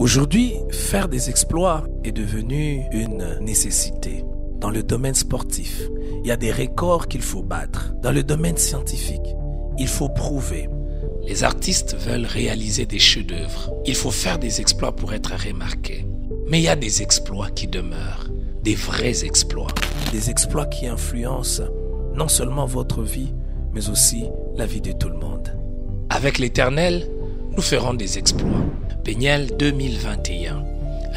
Aujourd'hui, faire des exploits est devenu une nécessité. Dans le domaine sportif, il y a des records qu'il faut battre. Dans le domaine scientifique, il faut prouver. Les artistes veulent réaliser des chefs-d'œuvre. Il faut faire des exploits pour être remarqué. Mais il y a des exploits qui demeurent, des vrais exploits. Des exploits qui influencent non seulement votre vie, mais aussi la vie de tout le monde. Avec l'Éternel, nous ferons des exploits. Peniel 2021,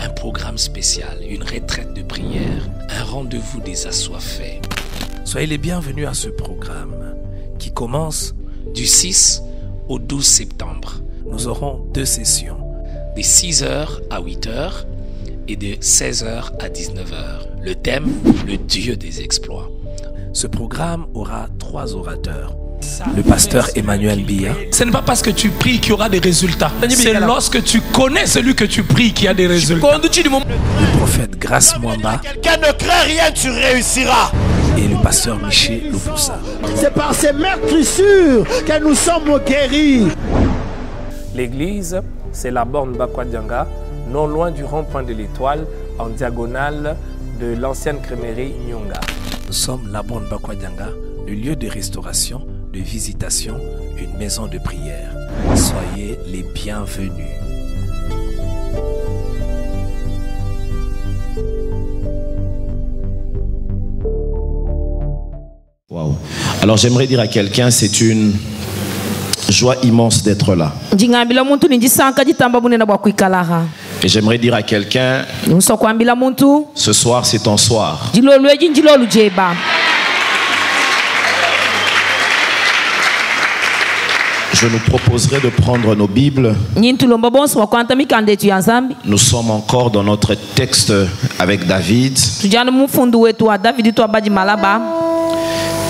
un programme spécial, une retraite de prière, un rendez-vous des assoiffés. Soyez les bienvenus à ce programme qui commence du 6 au 12 septembre. Nous aurons 2 sessions, de 6h à 8h et de 16h à 19h. Le thème, le Dieu des exploits. Ce programme aura 3 orateurs. Le pasteur Emmanuel Biya. Ce n'est pas parce que tu pries qu'il y aura des résultats. C'est lorsque tu connais celui que tu pries qu'il y a des résultats. Le prophète Grace Mwamba. Quelqu'un ne craint rien, tu réussiras. Et le pasteur Miché Lupusa. C'est par ces meurtrissures que nous sommes guéris. L'église, c'est la borne Bakwadianga, non loin du rond-point de l'Étoile, en diagonale de l'ancienne crémerie Nyonga. Nous sommes la borne Bakwadianga, le lieu de restauration, de visitation, une maison de prière. Soyez les bienvenus. Wow. Alors j'aimerais dire à quelqu'un, c'est une joie immense d'être là. Et j'aimerais dire à quelqu'un, ce soir c'est ton soir. Je nous proposerai de prendre nos Bibles. Nous sommes encore dans notre texte avec David.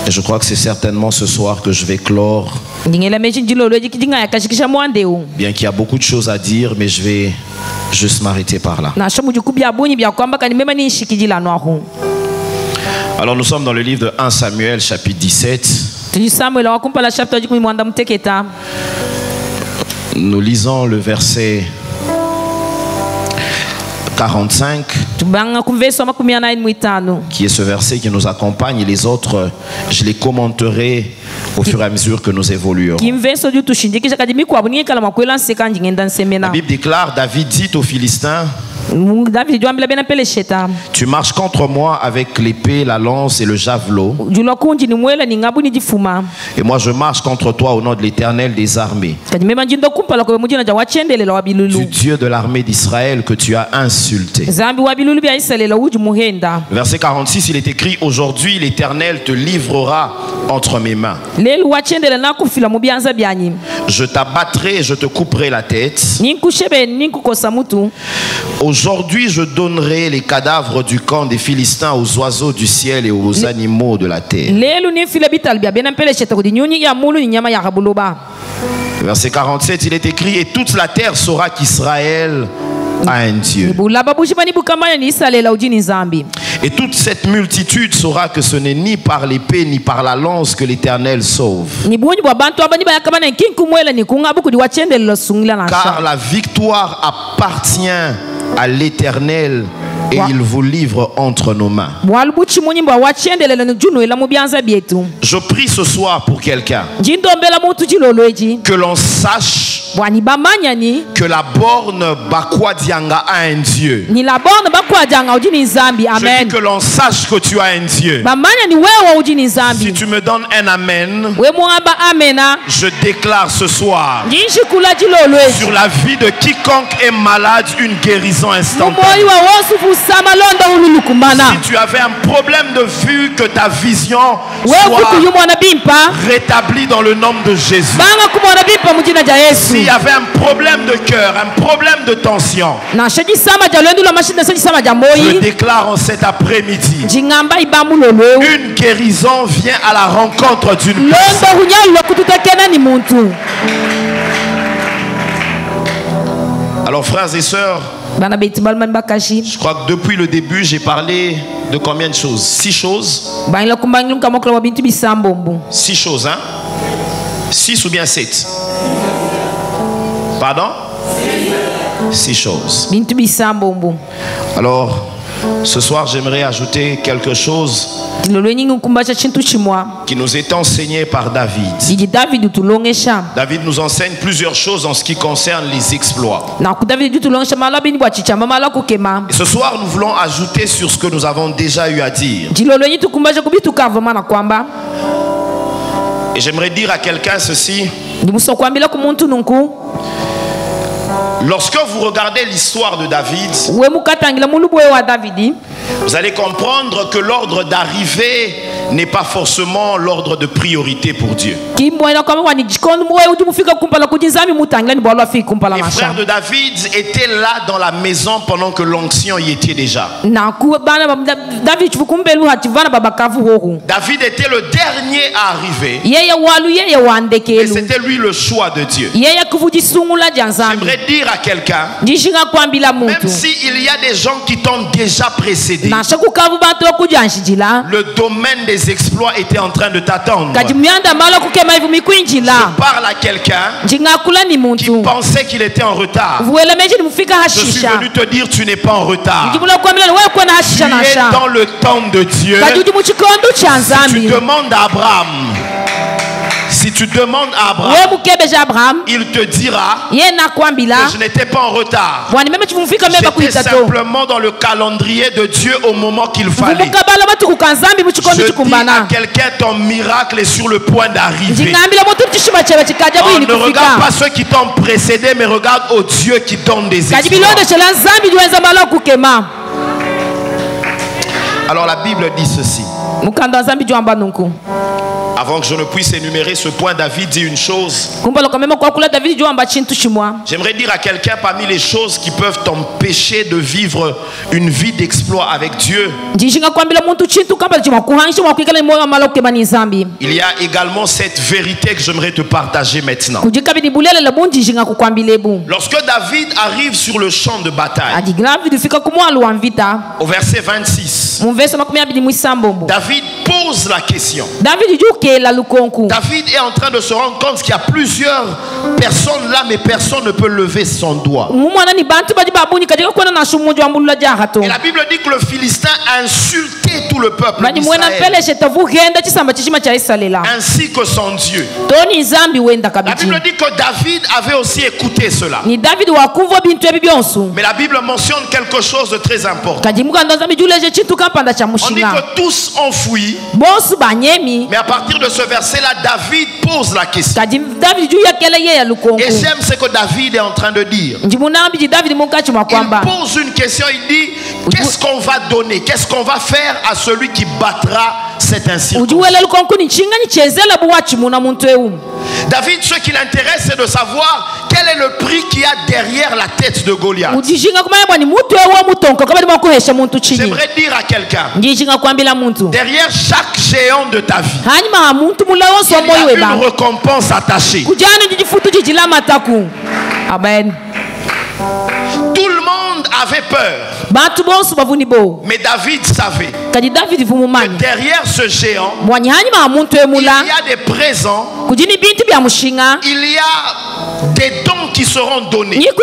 Et je crois que c'est certainement ce soir que je vais clore. Bien qu'il y a beaucoup de choses à dire, mais je vais juste m'arrêter par là. Alors nous sommes dans le livre de 1 Samuel chapitre 17. Nous lisons le verset 45, qui est ce verset qui nous accompagne, et les autres, je les commenterai au fur et à mesure que nous évoluons. La Bible déclare, David dit aux Philistins, tu marches contre moi avec l'épée, la lance et le javelot. Et moi je marche contre toi au nom de l'Éternel des armées, du Dieu de l'armée d'Israël que tu as insulté. Verset 46, il est écrit, aujourd'hui l'Éternel te livrera entre mes mains. Je t'abattrai et je te couperai la tête. Aujourd'hui, je donnerai les cadavres du camp des Philistins aux oiseaux du ciel et aux animaux de la terre. Verset 47, il est écrit, et toute la terre saura qu'Israël a un Dieu. Et toute cette multitude saura que ce n'est ni par l'épée ni par la lance que l'Éternel sauve. Car la victoire appartient à l'Éternel et il vous livre entre nos mains. Je prie ce soir pour quelqu'un, que l'on sache que la borne Bakwadianga a un Dieu. Je dis que l'on sache que tu as un Dieu. Si tu me donnes un amen, je déclare ce soir sur la vie de quiconque est malade une guérison instantanée. Si tu avais un problème de vue, que ta vision soit rétablie dans le nom de Jésus. S'il y avait un problème de cœur, un problème de tension, je déclare en cet après-midi, une guérison vient à la rencontre d'une personne. Alors frères et sœurs, je crois que depuis le début, j'ai parlé de combien de choses? 6 choses. 6 choses, hein? 6 ou bien 7? Pardon? 6 choses. Alors, ce soir, j'aimerais ajouter quelque chose qui nous est enseigné par David. David nous enseigne plusieurs choses en ce qui concerne les exploits. Et ce soir, nous voulons ajouter sur ce que nous avons déjà eu à dire. Et j'aimerais dire à quelqu'un ceci. Lorsque vous regardez l'histoire de David, vous allez comprendre que l'ordre d'arrivée n'est pas forcément l'ordre de priorité pour Dieu. Les frères de David étaient là dans la maison pendant que l'onction y était déjà. David était le dernier à arriver. Et c'était lui le choix de Dieu. J'aimerais dire à quelqu'un, même s'il y a des gens qui t'ont déjà précédé, le domaine des exploits était en train de t'attendre. Je parle à quelqu'un qui pensait qu'il était en retard. Je suis venu te dire, tu n'es pas en retard. Tu es dans le temps de Dieu. Si tu demandes à Abraham, il te dira que je n'étais pas en retard. J'étais simplement dans le calendrier de Dieu au moment qu'il fallait. Je dis à quelqu'un, ton miracle est sur le point d'arriver. Oh, ne regarde pas ceux qui t'ont précédé, mais regarde au Dieu qui donne des exploits. Alors la Bible dit ceci. Avant que je ne puisse énumérer ce point, David dit une chose. J'aimerais dire à quelqu'un, parmi les choses qui peuvent t'empêcher de vivre une vie d'exploit avec Dieu, il y a également cette vérité que j'aimerais te partager maintenant. Lorsque David arrive sur le champ de bataille, au verset 26, David pose la question. David est en train de se rendre compte qu'il y a plusieurs personnes là, mais personne ne peut lever son doigt. Et la Bible dit que le Philistin a insulté tout le peuple d'Israël, ainsi que son Dieu. La Bible dit que David avait aussi écouté cela. Mais la Bible mentionne quelque chose de très important. On dit que tous ont fui, mais à partir de ce verset-là, David pose la question. Et j'aime ce que David est en train de dire. Il pose une question, il dit, qu'est-ce qu'on va donner? Qu'est-ce qu'on va faire à celui qui battra cette incirconcision? David, ce qui l'intéresse, c'est de savoir quel est le prix qu'il y a derrière la tête de Goliath. J'aimerais dire à quelqu'un, derrière chaque géant de ta vie, il y a une récompense attachée. Amen. Tout le monde avait peur. Mais David savait que derrière ce géant, il y a des présents, il y a des dons qui seront donnés, il y a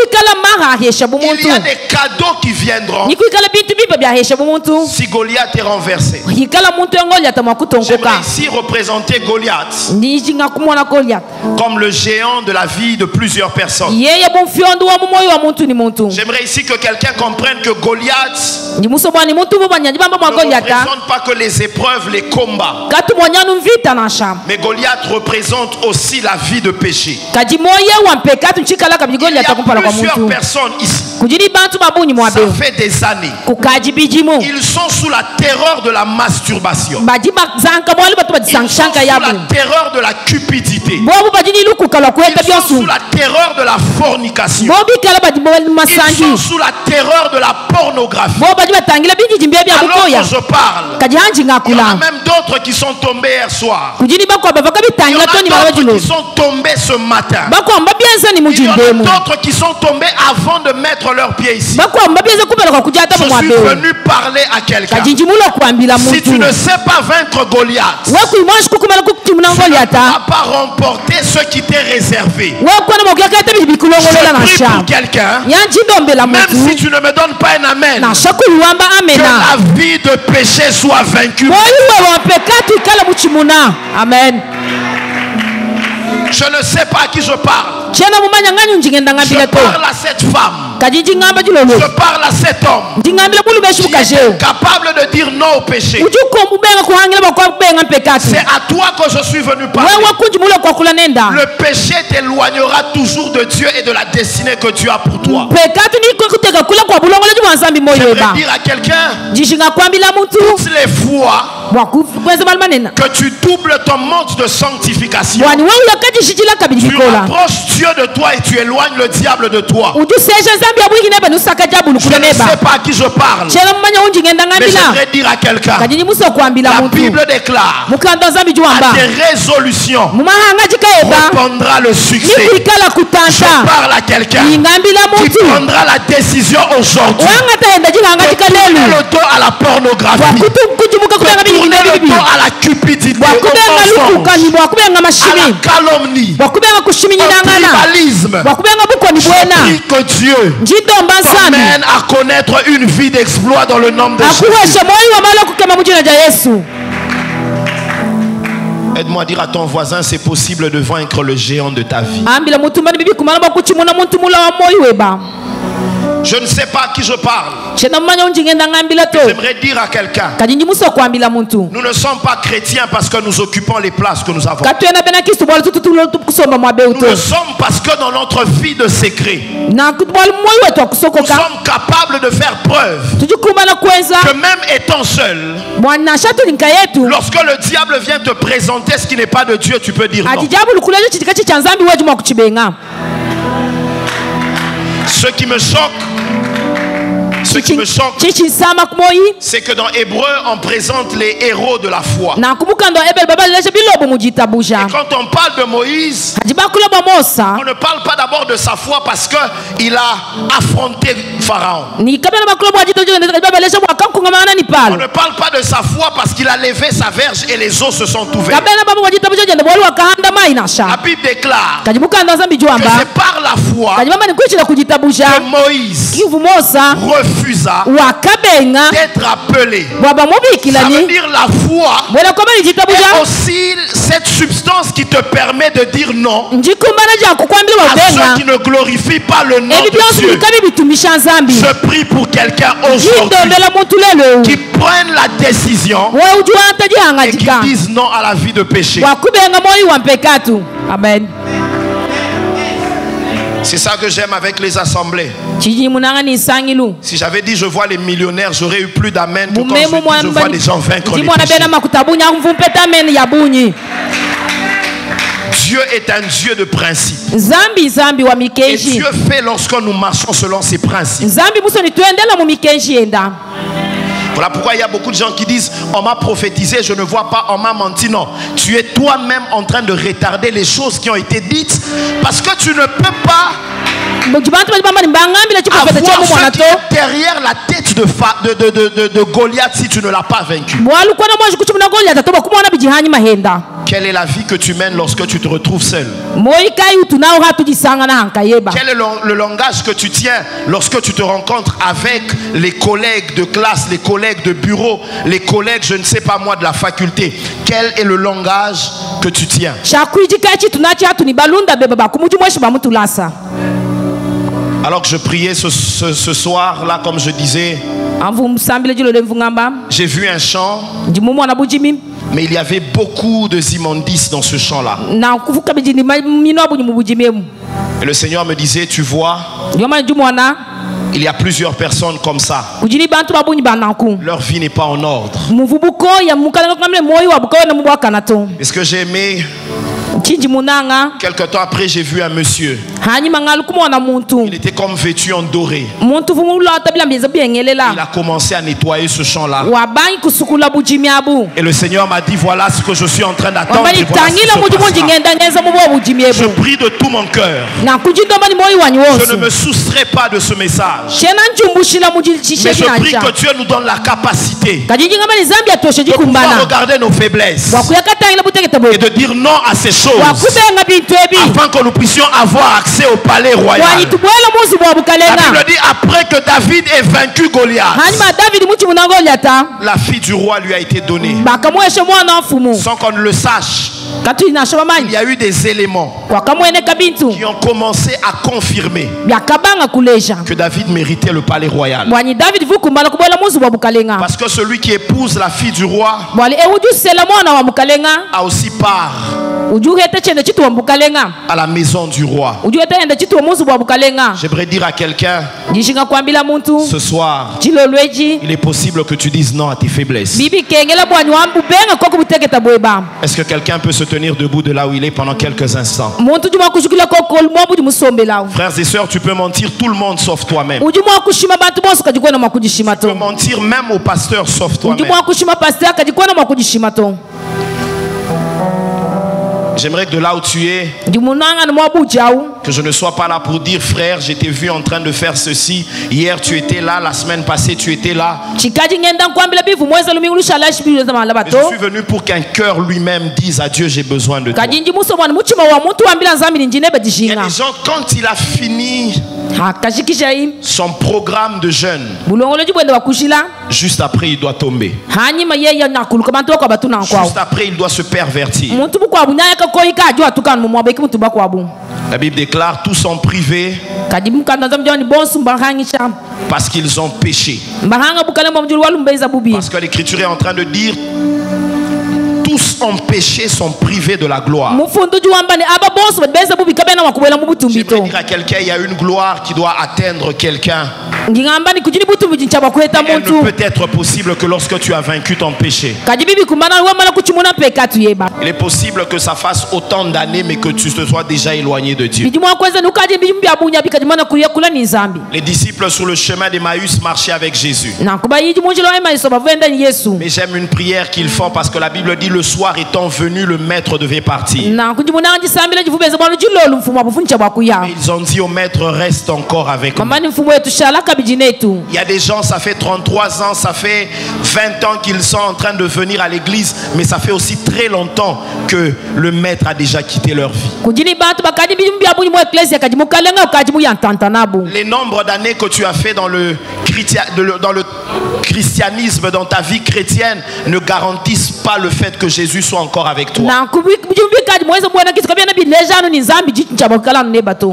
des cadeaux qui viendront si Goliath est renversé. J'aimerais ici représenter Goliath comme le géant de la vie de plusieurs personnes. J'aimerais ici que quelqu'un comprenne que Goliath ne représente pas que les épreuves, les combats, mais Goliath représente aussi la vie de péché. Il y a plusieurs personnes ici, ça fait des années, ils sont sous la terreur de la masturbation, ils sont sous la terreur de la cupidité, ils sont sous la terreur de la fornication, ils sont sous la terreur de la pornographie. Alors que je parle, il y en a même d'autres qui sont tombés hier soir. Il y en a d'autres qui sont tombés ce matin. Il y en a d'autres qui sont tombés avant de mettre mettre leurs pieds ici. Je suis venu parler à quelqu'un. Si tu ne sais pas vaincre Goliath, tu ne pourras pas remporter ce qui t'est réservé. Je prie pour quelqu'un, même si tu ne me donnes pas un amen, que la vie de péché soit vaincue. Amen. Je ne sais pas à qui je parle. Je parle à cette femme. Je parle à cet homme qui est capable de dire non au péché. C'est à toi que je suis venu parler. Le péché t'éloignera toujours de Dieu et de la destinée que Dieu a pour toi. J'aimerais dire à quelqu'un, toutes les fois que tu doubles ton mode de sanctification, tu rapproches Dieu de toi et tu éloignes le diable de toi. Je ne sais pas à qui je parle, mais j'aimerais dire à quelqu'un, la Bible déclare, à tes résolutions répondra le succès. Je parle à quelqu'un qui prendra la décision aujourd'hui de tourner le dos à la pornographie, de tourner le dos à la cupidité, au mensonge, à la calomnie, au tribalisme. Je prie que Dieu t'amène à connaître une vie d'exploit dans le nom de Jésus. Aide-moi à dire à ton voisin, c'est possible de vaincre le géant de ta vie. Je ne sais pas à qui je parle. J'aimerais dire à quelqu'un, nous ne sommes pas chrétiens parce que nous occupons les places que nous avons. Nous le sommes parce que dans notre vie de secret, nous sommes capables de faire preuve que même étant seul, lorsque le diable vient te présenter ce qui n'est pas de Dieu, tu peux dire non. Ce qui me choque, c'est que dans Hébreu, on présente les héros de la foi. Et quand on parle de Moïse, on ne parle pas d'abord de sa foi parce qu'il a affronté Pharaon. On ne parle pas de sa foi parce qu'il a levé sa verge et les eaux se sont ouvertes. La Bible déclare que c'est par la foi que Moïse refusa d'être appelé. Ça veut dire la foi est aussi cette substance qui te permet de dire non à ceux qui ne glorifient pas le nom de Dieu. Je prie pour quelqu'un aujourd'hui qui prenne la décision et qui dise non à la vie de péché. Amen. C'est ça que j'aime avec les assemblées. Si j'avais dit je vois les millionnaires, j'aurais eu plus d'amen que quand je vois les gens vaincre les péchés. Dieu est un Dieu de principe. Et Dieu fait lorsque nous marchons selon ses principes. Voilà pourquoi il y a beaucoup de gens qui disent on m'a prophétisé, je ne vois pas, on m'a menti. Non, tu es toi-même en train de retarder les choses qui ont été dites parce que tu ne peux pas avoir ce qui est derrière la tête de Goliath si tu ne l'as pas vaincu. Quelle est la vie que tu mènes lorsque tu te retrouves seul? Quel est le langage que tu tiens lorsque tu te rencontres avec les collègues de classe, les collègues de bureau, les collègues, je ne sais pas moi, de la faculté? Quel est le langage que tu tiens? Alors que je priais ce soir, là, comme je disais, j'ai vu un champ, mais il y avait beaucoup de immondices dans ce champ-là. Et le Seigneur me disait, tu vois, il y a plusieurs personnes comme ça. Leur vie n'est pas en ordre. Et ce que j'ai aimé, quelque temps après, j'ai vu un monsieur. Il était comme vêtu en doré. Il a commencé à nettoyer ce champ-là. Et le Seigneur m'a dit, voilà ce que je suis en train d'attendre. Je prie de tout mon cœur. Je ne me soustrais pas de ce message. Mais je prie que Dieu nous donne la capacité de pouvoir regarder nos faiblesses et de dire non à ces choses afin que nous puissions avoir accès au palais royal. La Bible dit, après que David ait vaincu Goliath, la fille du roi lui a été donnée sans qu'on ne le sache. Il y a eu des éléments qui ont commencé à confirmer que David méritait le palais royal. Parce que celui qui épouse la fille du roi a aussi part à la maison du roi. J'aimerais dire à quelqu'un ce soir, il est possible que tu dises non à tes faiblesses. Est-ce que quelqu'un peut se tenir debout de là où il est pendant quelques instants? Frères et sœurs, tu peux mentir tout le monde sauf toi-même. Tu peux mentir même au pasteur sauf toi-même. J'aimerais que de là où tu es, que je ne sois pas là pour dire, frère, je t'ai vu en train de faire ceci. Hier tu étais là, la semaine passée tu étais là. Je suis venu pour qu'un cœur lui-même dise à Dieu, j'ai besoin de toi. Il y a des gens, quand il a fini son programme de jeûne, juste après il doit tomber. Juste après il doit se pervertir. La Bible déclare, tous sont privés parce qu'ils ont péché. Parce que l'Écriture est en train de dire, tous ont péché, sont privés de la gloire. J'aimerais dire à quelqu'un, il y a une gloire qui doit atteindre quelqu'un. Il ne peut être possible que lorsque tu as vaincu ton péché, il est possible que ça fasse autant d'années mais que tu te sois déjà éloigné de Dieu. Les disciples sur le chemin d'Emmaüs marchaient avec Jésus. Mais j'aime une prière qu'ils font parce que la Bible dit, le soir étant venu, le maître devait partir. Mais ils ont dit au maître, reste encore avec nous. Il y a des gens, ça fait 33 ans, ça fait 20 ans qu'ils sont en train de venir à l'église, mais ça fait aussi très longtemps que le maître a déjà quitté leur vie. Les nombres d'années que tu as fait dans le christianisme, dans ta vie chrétienne, ne garantissent pas le fait que Jésus soit encore avec toi.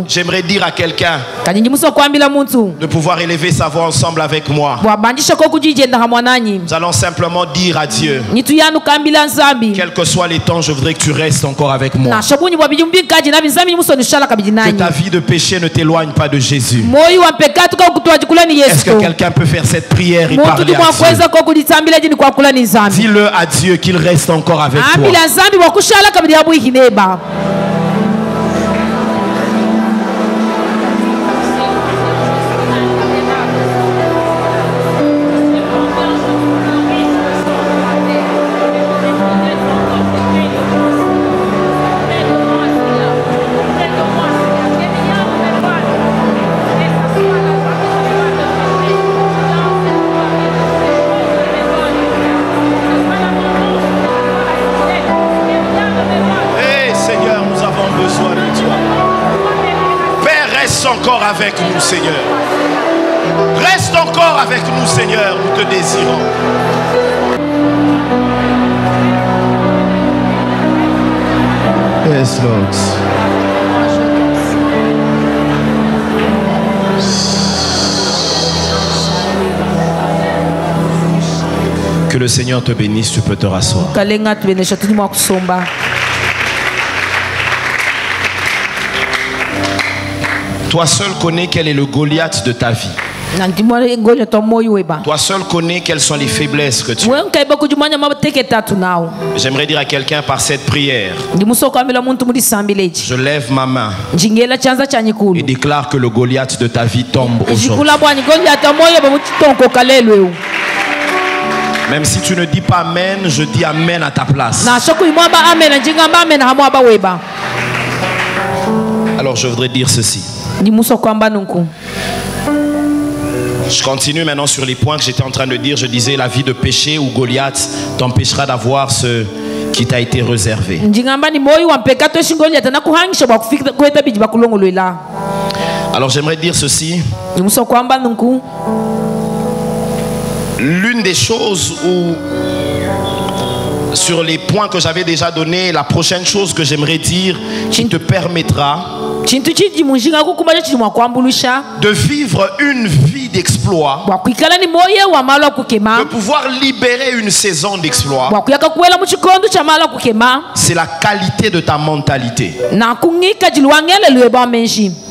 J'aimerais dire à quelqu'un de pouvoir élever sa voix ensemble avec moi. Nous allons simplement dire à Dieu, quels que soient les temps, je voudrais que tu restes encore avec moi. Que ta vie de péché ne t'éloigne pas de Jésus. Est-ce que quelqu'un peut faire cette prière et parler à Dieu? Dis-le à Dieu qu'il reste encore avec toi. Avec nous, Seigneur. Reste encore avec nous, Seigneur. Nous te désirons. Yes, Lord. Que le Seigneur te bénisse. Tu peux te rasseoir. Toi seul connais quel est le Goliath de ta vie. Toi seul connais quelles sont les faiblesses que tu as. J'aimerais dire à quelqu'un par cette prière, je lève ma main et déclare que le Goliath de ta vie tombe aujourd'hui. Même si tu ne dis pas amen, je dis amen à ta place. Alors je voudrais dire ceci. Je continue maintenant sur les points que j'étais en train de dire. Je disais la vie de péché ou Goliath t'empêchera d'avoir ce qui t'a été réservé. Alors j'aimerais dire ceci. L'une des choses où, sur les points que j'avais déjà donnés, la prochaine chose que j'aimerais dire qui te permettra de vivre une vie d'exploit, de pouvoir libérer une saison d'exploit, c'est la qualité de ta mentalité.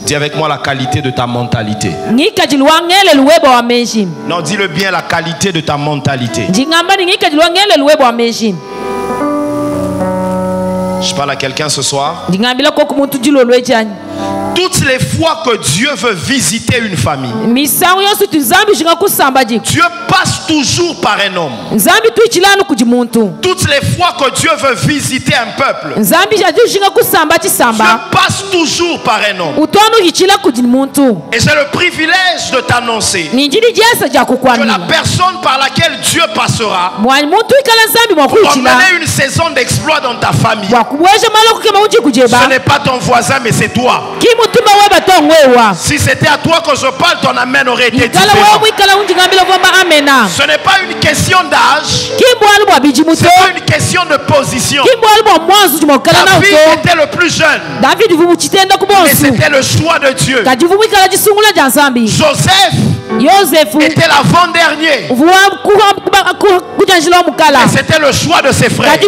Dis avec moi la qualité de ta mentalité. Non, dis-le bien, la qualité de ta mentalité. Je parle à quelqu'un ce soir. Toutes les fois que Dieu veut visiter une famille, Dieu passe toujours par un homme. Toutes les fois que Dieu veut visiter un peuple, Dieu passe toujours par un homme. Et j'ai le privilège de t'annoncer que la personne par laquelle Dieu passera pour emmener une saison d'exploit dans ta famille, ce n'est pas ton voisin mais c'est toi. Si c'était à toi que je parle, ton amen aurait été différent. Ce n'est pas une question d'âge, c'est pas une question de position. David était le plus jeune, mais c'était le choix de Dieu. Joseph était l'avant-dernier, et c'était le choix de ses frères.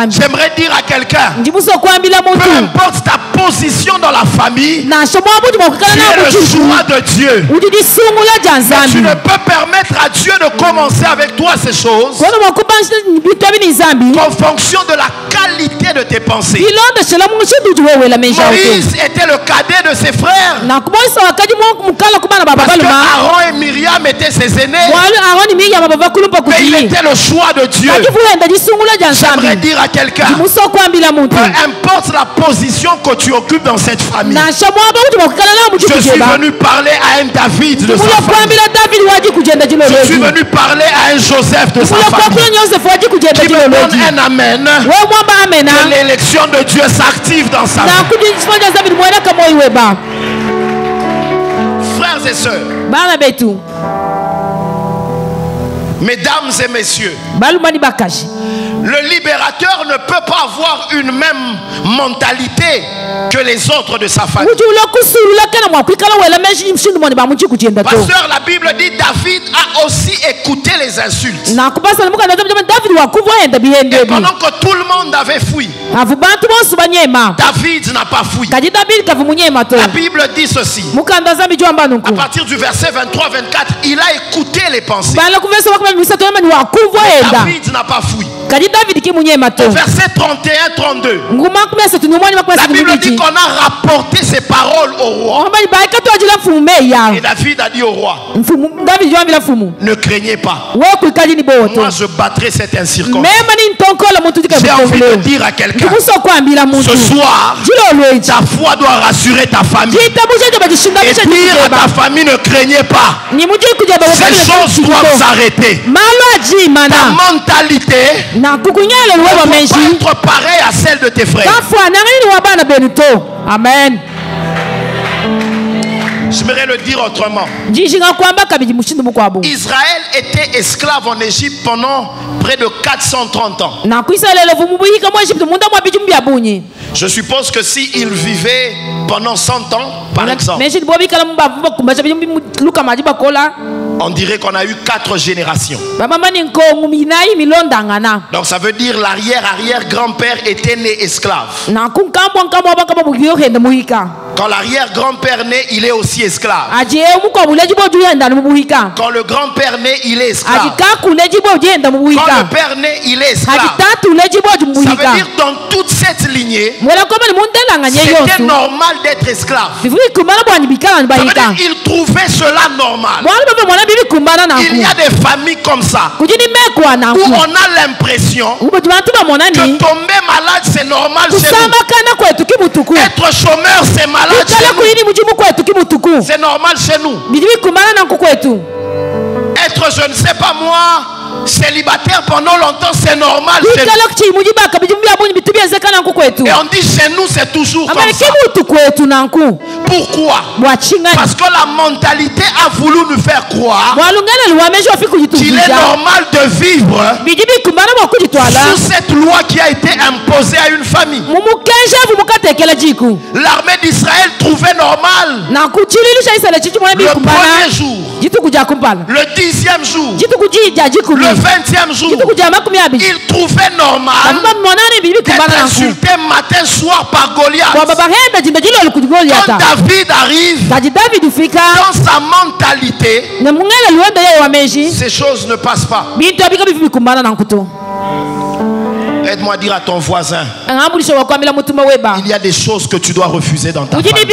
J'aimerais dire à quelqu'un, peu importe ta position dans la famille, tu es le choix de Dieu. Mais tu ne peux permettre à Dieu de commencer avec toi ces choses qu'en fonction de la qualité de tes pensées. Moïse était le cadet de ses frères, parce que Aaron et Myriam étaient ses aînés, mais il était le choix de Dieu. J'aimerais dire à quelqu'un, peu importe la position que tu occupes dans cette famille, je suis venu parler à un David de sa famille. Je suis venu parler à un Joseph de sa famille. Qui me donne un amen, que l'élection de Dieu s'active dans sa vie. Frères et sœurs, mesdames et messieurs, le libérateur ne peut pas avoir une même mentalité que les autres de sa famille. Pasteur, la Bible dit David a aussi écouté les insultes. Et pendant que tout le monde avait fui, David n'a pas fui. La Bible dit ceci. À partir du verset 23-24, il a écouté les pensées. David n'a pas fui. Au verset 31-32, la Bible dit qu'on a rapporté ces paroles au roi. Et David a dit au roi, ne craignez pas, moi je battrai cette incirconstance. J'ai envie de dire à quelqu'un, ce soir, ta foi doit rassurer ta famille et dire à ta famille, ne craignez pas, ces choses doivent s'arrêter. Ta mentalité ne peut pas être pareille à celle de tes frères. Amen. J'aimerais le dire autrement. Israël était esclave en Égypte pendant près de 430 ans. Je suppose que s'il vivait pendant 100 ans, par exemple, on dirait qu'on a eu 4 générations. Donc ça veut dire l'arrière-arrière-grand-père était né esclave. Quand l'arrière-grand-père naît, il est aussi esclave. Quand le grand-père naît, il est esclave. Quand le père naît, il est esclave. Ça veut dire dans toute cette lignée, c'était normal d'être esclave. Ça veut dire qu'il trouvait cela normal. Il y a des familles comme ça où on a l'impression que tomber malade c'est normal chez nous. Être chômeur c'est malade chez nous. C'est normal chez nous. Être je ne sais pas moi célibataire pendant longtemps c'est normal chez nous. Et on dit chez nous c'est toujours comme ça. Pourquoi? Parce que la mentalité a voulu nous faire croire qu'il est normal de vivre sous cette loi qui a été imposée à une famille. L'armée d'Israël trouvait normal le premier jour, le 10e jour, le 20e jour, il trouvait normal d'être insulté matin soir par Goliath. Quand David arrive, dans sa mentalité, ces choses ne passent pas. Aide-moi à dire à ton voisin, il y a des choses que tu dois refuser dans ta famille.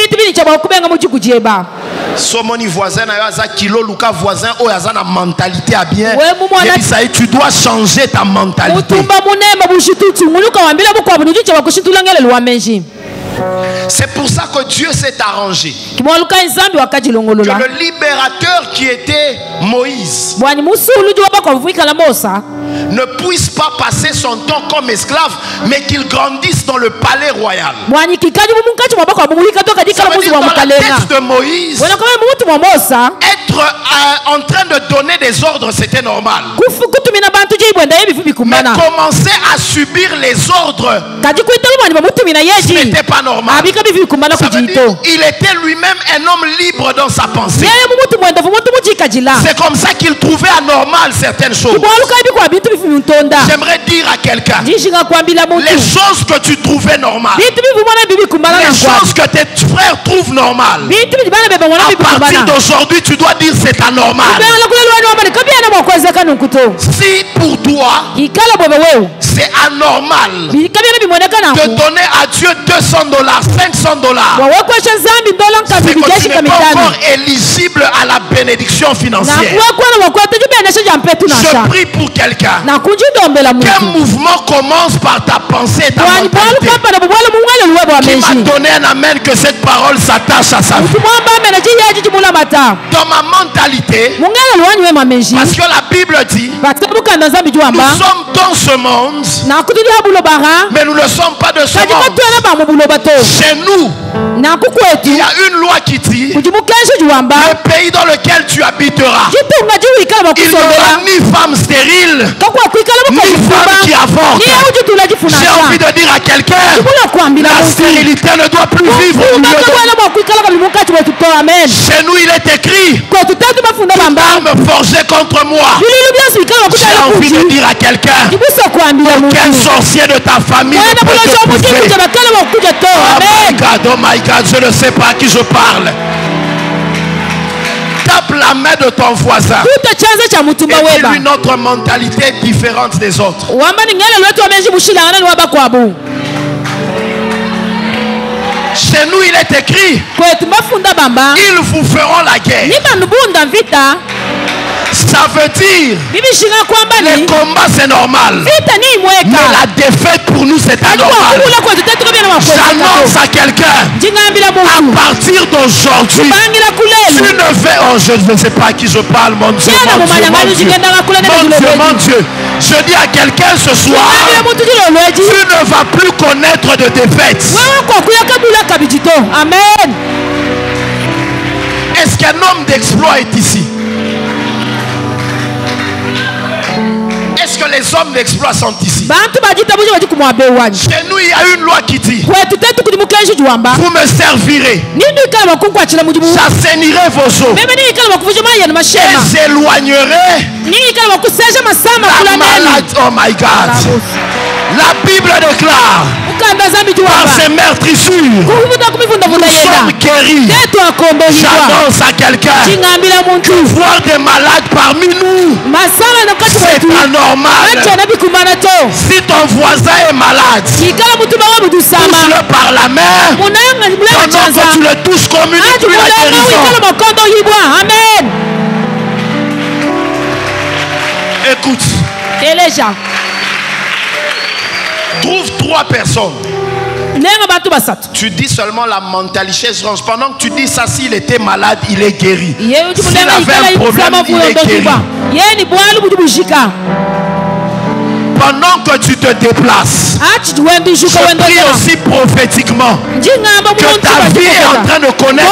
Somoni voisin, voisin, mentalité à bien. Tu dois changer ta mentalité. C'est pour ça que Dieu s'est arrangé que le libérateur qui était Moïse ne puisse pas passer son temps comme esclave, mais qu'il grandisse dans le palais royal. Ça veut dire dans la tête de Moïse, être en train de donner des ordres, c'était normal. Mais commencer à subir les ordres, ce n'était pas normal. Ça veut dire, il était lui-même un homme libre dans sa pensée. C'est comme ça qu'il trouvait anormal certaines choses. J'aimerais dire à quelqu'un, les choses que tu trouvais normales, les choses que tes frères trouvent normales, à partir d'aujourd'hui tu dois dire c'est anormal. Si pour toi c'est anormal de donner à Dieu $200, $500, c'est que tu n'es pas encore éligible à la bénédiction financière. Je prie pour quelqu'un. Quel mouvement commence par ta pensée et ta mentalité qui m'a donné un amen que cette parole s'attache à sa vie. Dans ma mentalité, parce que la Bible dit, nous sommes dans ce monde, mais nous ne sommes pas de ce monde. Chez nous, il y a une loi qui dit, le pays dans lequel tu habiteras, il n'y aura ni femme stérile, ni femme qui avorte. J'ai envie de dire à quelqu'un, la stérilité ne doit plus vivre au milieu de... Chez nous il est écrit, toute arme forgée contre moi. J'ai envie de dire à quelqu'un, aucun sorcier de ta famille ne peut te pousser. Oh my God, je ne sais pas à qui je parle. Tape la main de ton voisin et dis-lui notre mentalité est différente des autres. Chez nous il est écrit, ils vous feront la guerre. Ça veut dire, les combats c'est normal, mais la défaite pour nous c'est anormal. J'annonce à quelqu'un, à partir d'aujourd'hui, tu ne fais... Oh, je ne sais pas à qui je parle, mon Dieu, mon Dieu, mon Dieu, mon Dieu. Je dis à quelqu'un ce soir, tu ne vas plus connaître de défaite. Amen. Est-ce qu'un homme d'exploit est ici? Est-ce que les hommes d'exploit sont ici? Chez nous, il y a une loi qui dit, vous me servirez, j'assainirai vos eaux et j'éloignerai la maladie. Oh my God. La Bible déclare, Par ces meurtrissures, nous sommes guéris. J'annonce à quelqu'un que voir des malades parmi nous, c'est anormal. Si ton voisin est malade, touche-le par la main. Pendant que tu le touches, communique-lui la guérison. Amen. Écoute. Trouve 3 personnes. Tu dis seulement la mentalité change. Pendant que tu dis ça, s'il était malade, il est guéri. S'il avait un problème, il est guéri. Pendant que tu te déplaces, je prie aussi prophétiquement que ta vie est en train de connaître.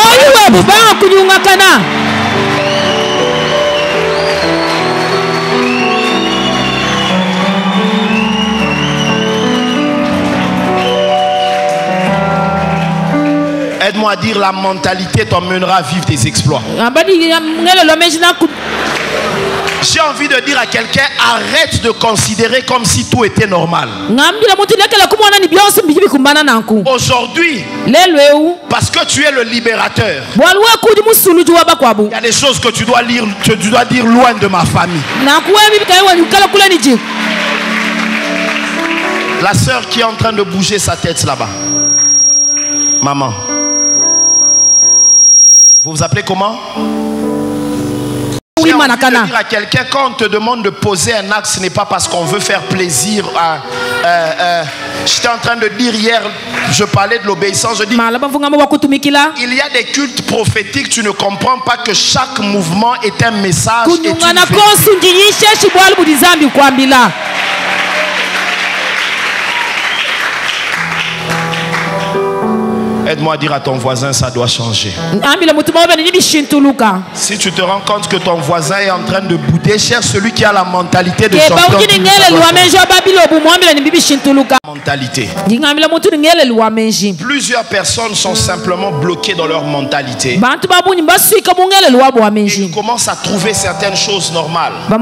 Aide-moi à dire la mentalité t'emmènera à vivre des exploits. J'ai envie de dire à quelqu'un, arrête de considérer comme si tout était normal. Aujourd'hui, parce que tu es le libérateur, il y a des choses que tu dois dire loin de ma famille. La sœur qui est en train de bouger sa tête là-bas. Maman. Vous vous appelez comment? J'ai envie de dire à quelqu'un, quand on te demande de poser un acte, ce n'est pas parce qu'on veut faire plaisir à... J'étais en train de dire hier, je parlais de l'obéissance, je dis, il y a des cultes prophétiques, tu ne comprends pas que chaque mouvement est un message et une Aide-moi à dire à ton voisin, ça doit changer. Si tu te rends compte que ton voisin est en train de bouder, cherche celui qui a la mentalité de champion. Mentalité. Plusieurs personnes sont simplement bloquées dans leur mentalité. Ils commencent à trouver certaines choses normales. À un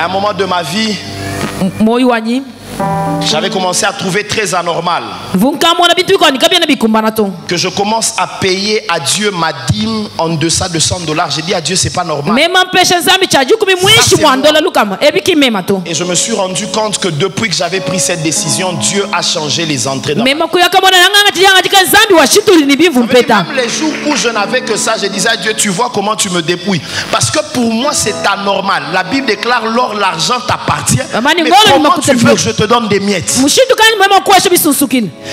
moment de ma vie, j'avais commencé à trouver très anormal que je commence à payer à Dieu ma dîme en deçà de $100. J'ai dit à Dieu, c'est pas normal. Et je me suis rendu compte que depuis que j'avais pris cette décision, Dieu a changé les entrées dans même les jours où je n'avais que ça, je disais à Dieu, tu vois comment tu me dépouilles. Parce que pour moi c'est anormal. La Bible déclare, l'or, l'argent t'appartient. Mais comment tu veux que je te donne des miettes?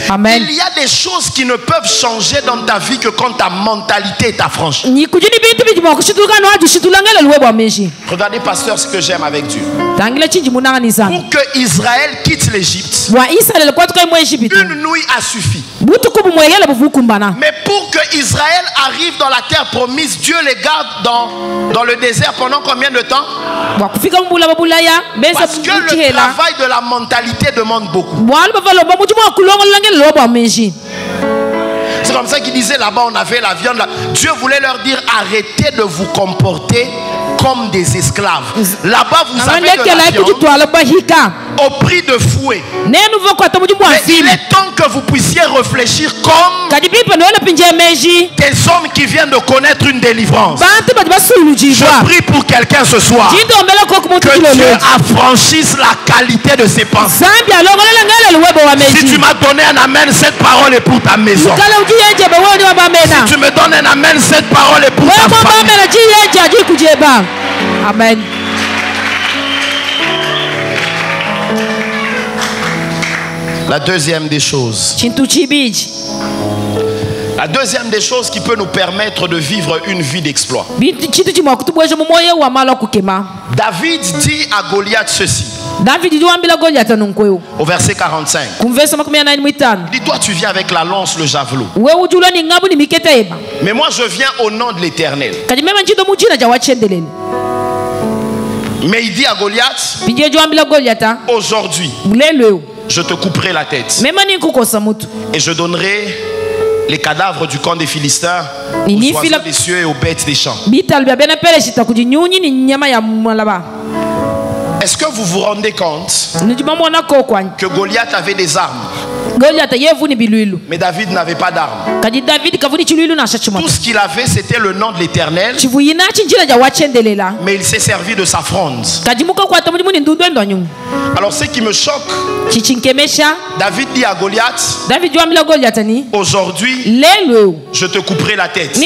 Amen. Il y a des choses qui ne peuvent changer dans ta vie que quand ta mentalité est affranchie. Regardez, pasteur, ce que j'aime avec Dieu. Pour que Israël quitte l'Égypte, une nuit a suffi. Mais pour que Israël arrive dans la terre promise, Dieu les garde dans le désert pendant combien de temps? Parce que le travail de la mentalité demande beaucoup. C'est comme ça qu'il disait là-bas, on avait la viande là. Dieu voulait leur dire, arrêtez de vous comporter comme des esclaves. Là-bas, vous avez de la viande au prix de fouet. Mais il est temps que vous puissiez réfléchir comme des hommes qui viennent de connaître une délivrance. Je prie pour quelqu'un ce soir, que Dieu affranchisse la qualité de ses pensées. Si tu m'as donné un amen, cette parole est pour ta maison. Si tu me donnes un amen, cette parole est pour ta famille. Amen. La deuxième des choses. La deuxième des choses qui peut nous permettre de vivre une vie d'exploit. David dit à Goliath ceci. Au verset 45. Dis, toi tu viens avec la lance, le javelot. Mais moi je viens au nom de l'Éternel. Mais il dit à Goliath, aujourd'hui, je te couperai la tête. Et je donnerai les cadavres du camp des Philistins aux oiseaux des cieux et aux bêtes des champs. Est-ce que vous vous rendez compte que Goliath avait des armes? Mais David n'avait pas d'armes. Tout ce qu'il avait, c'était le nom de l'Éternel. Mais il s'est servi de sa fronde. Alors ce qui me choque, David dit à Goliath, aujourd'hui, je te couperai la tête.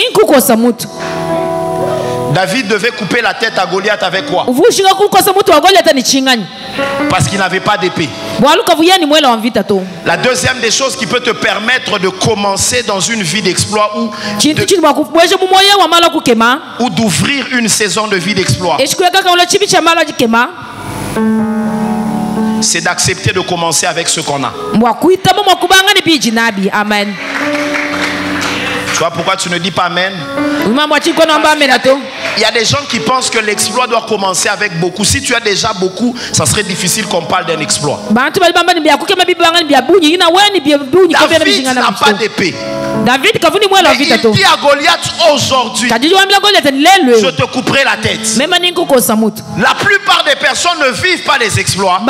David devait couper la tête à Goliath avec quoi? Parce qu'il n'avait pas d'épée. La deuxième des choses qui peut te permettre de commencer dans une vie d'exploit ou d'ouvrir une saison de vie d'exploit, c'est d'accepter de commencer avec ce qu'on a. Tu vois pourquoi tu ne dis pas Amen? Il y a des gens qui pensent que l'exploit doit commencer avec beaucoup. Si tu as déjà beaucoup, ça serait difficile qu'on parle d'un exploit. David n'a pas d'épée. Mais il dit à Goliath, aujourd'hui, je te couperai la tête. La plupart des personnes ne vivent pas les exploits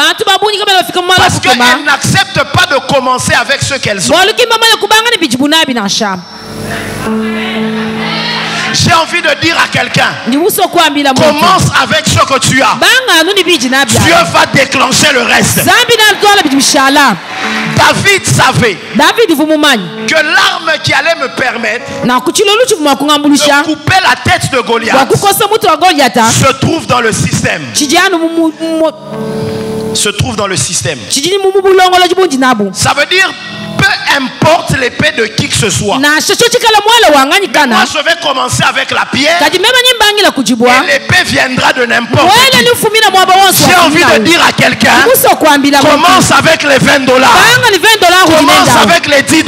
parce qu'elles n'acceptent pas de commencer avec ce qu'elles ont. J'ai envie de dire à quelqu'un, commence avec ce que tu as. Dieu va déclencher le reste. David savait que l'arme qui allait me permettre de couper la tête de Goliath se trouve dans le système. Se trouve dans le système. Ça veut dire peu importe l'épée de qui que ce soit. Moi je vais commencer avec la pierre et l'épée viendra de n'importe qui. J'ai envie de dire à quelqu'un, commence avec les $20. Commence avec les $10.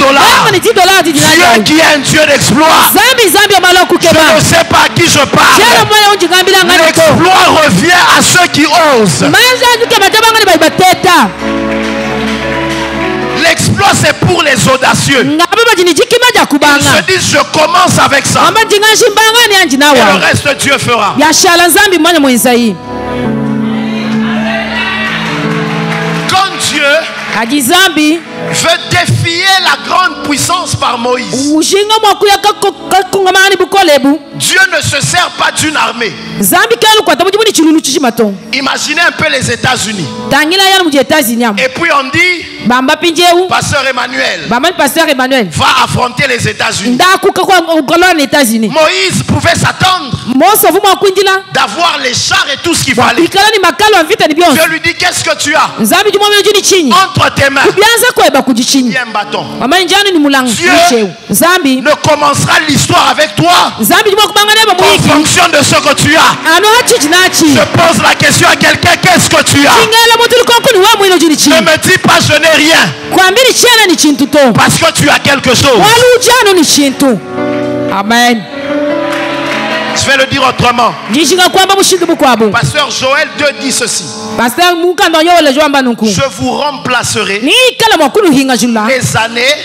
Dieu qui est un Dieu d'exploit. Je ne sais pas à qui je parle. L'exploit revient à ceux qui osent. L'exploit c'est pour les audacieux. Ils se disent je commence avec ça et le reste Dieu fera. Quand Dieu veut défier la grande puissance par Moïse, Dieu ne se sert pas d'une armée. Imaginez un peu les États-Unis. Et puis on dit, Pasteur Emmanuel va affronter les États-Unis. Moïse pouvait s'attendre d'avoir les chars et tout ce qu'il fallait. Dieu lui dit, qu'est-ce que tu as entre tes mains? Il y a un bâton. Dieu ne commencera l'histoire avec toi en fonction de ce que tu as. Je pose la question à quelqu'un, qu'est-ce que tu as? Ne me dis pas je n'ai rien, parce que tu as quelque chose. Amen. Je vais le dire autrement. Pasteur Joël 2 dit ceci. Je vous remplacerai les années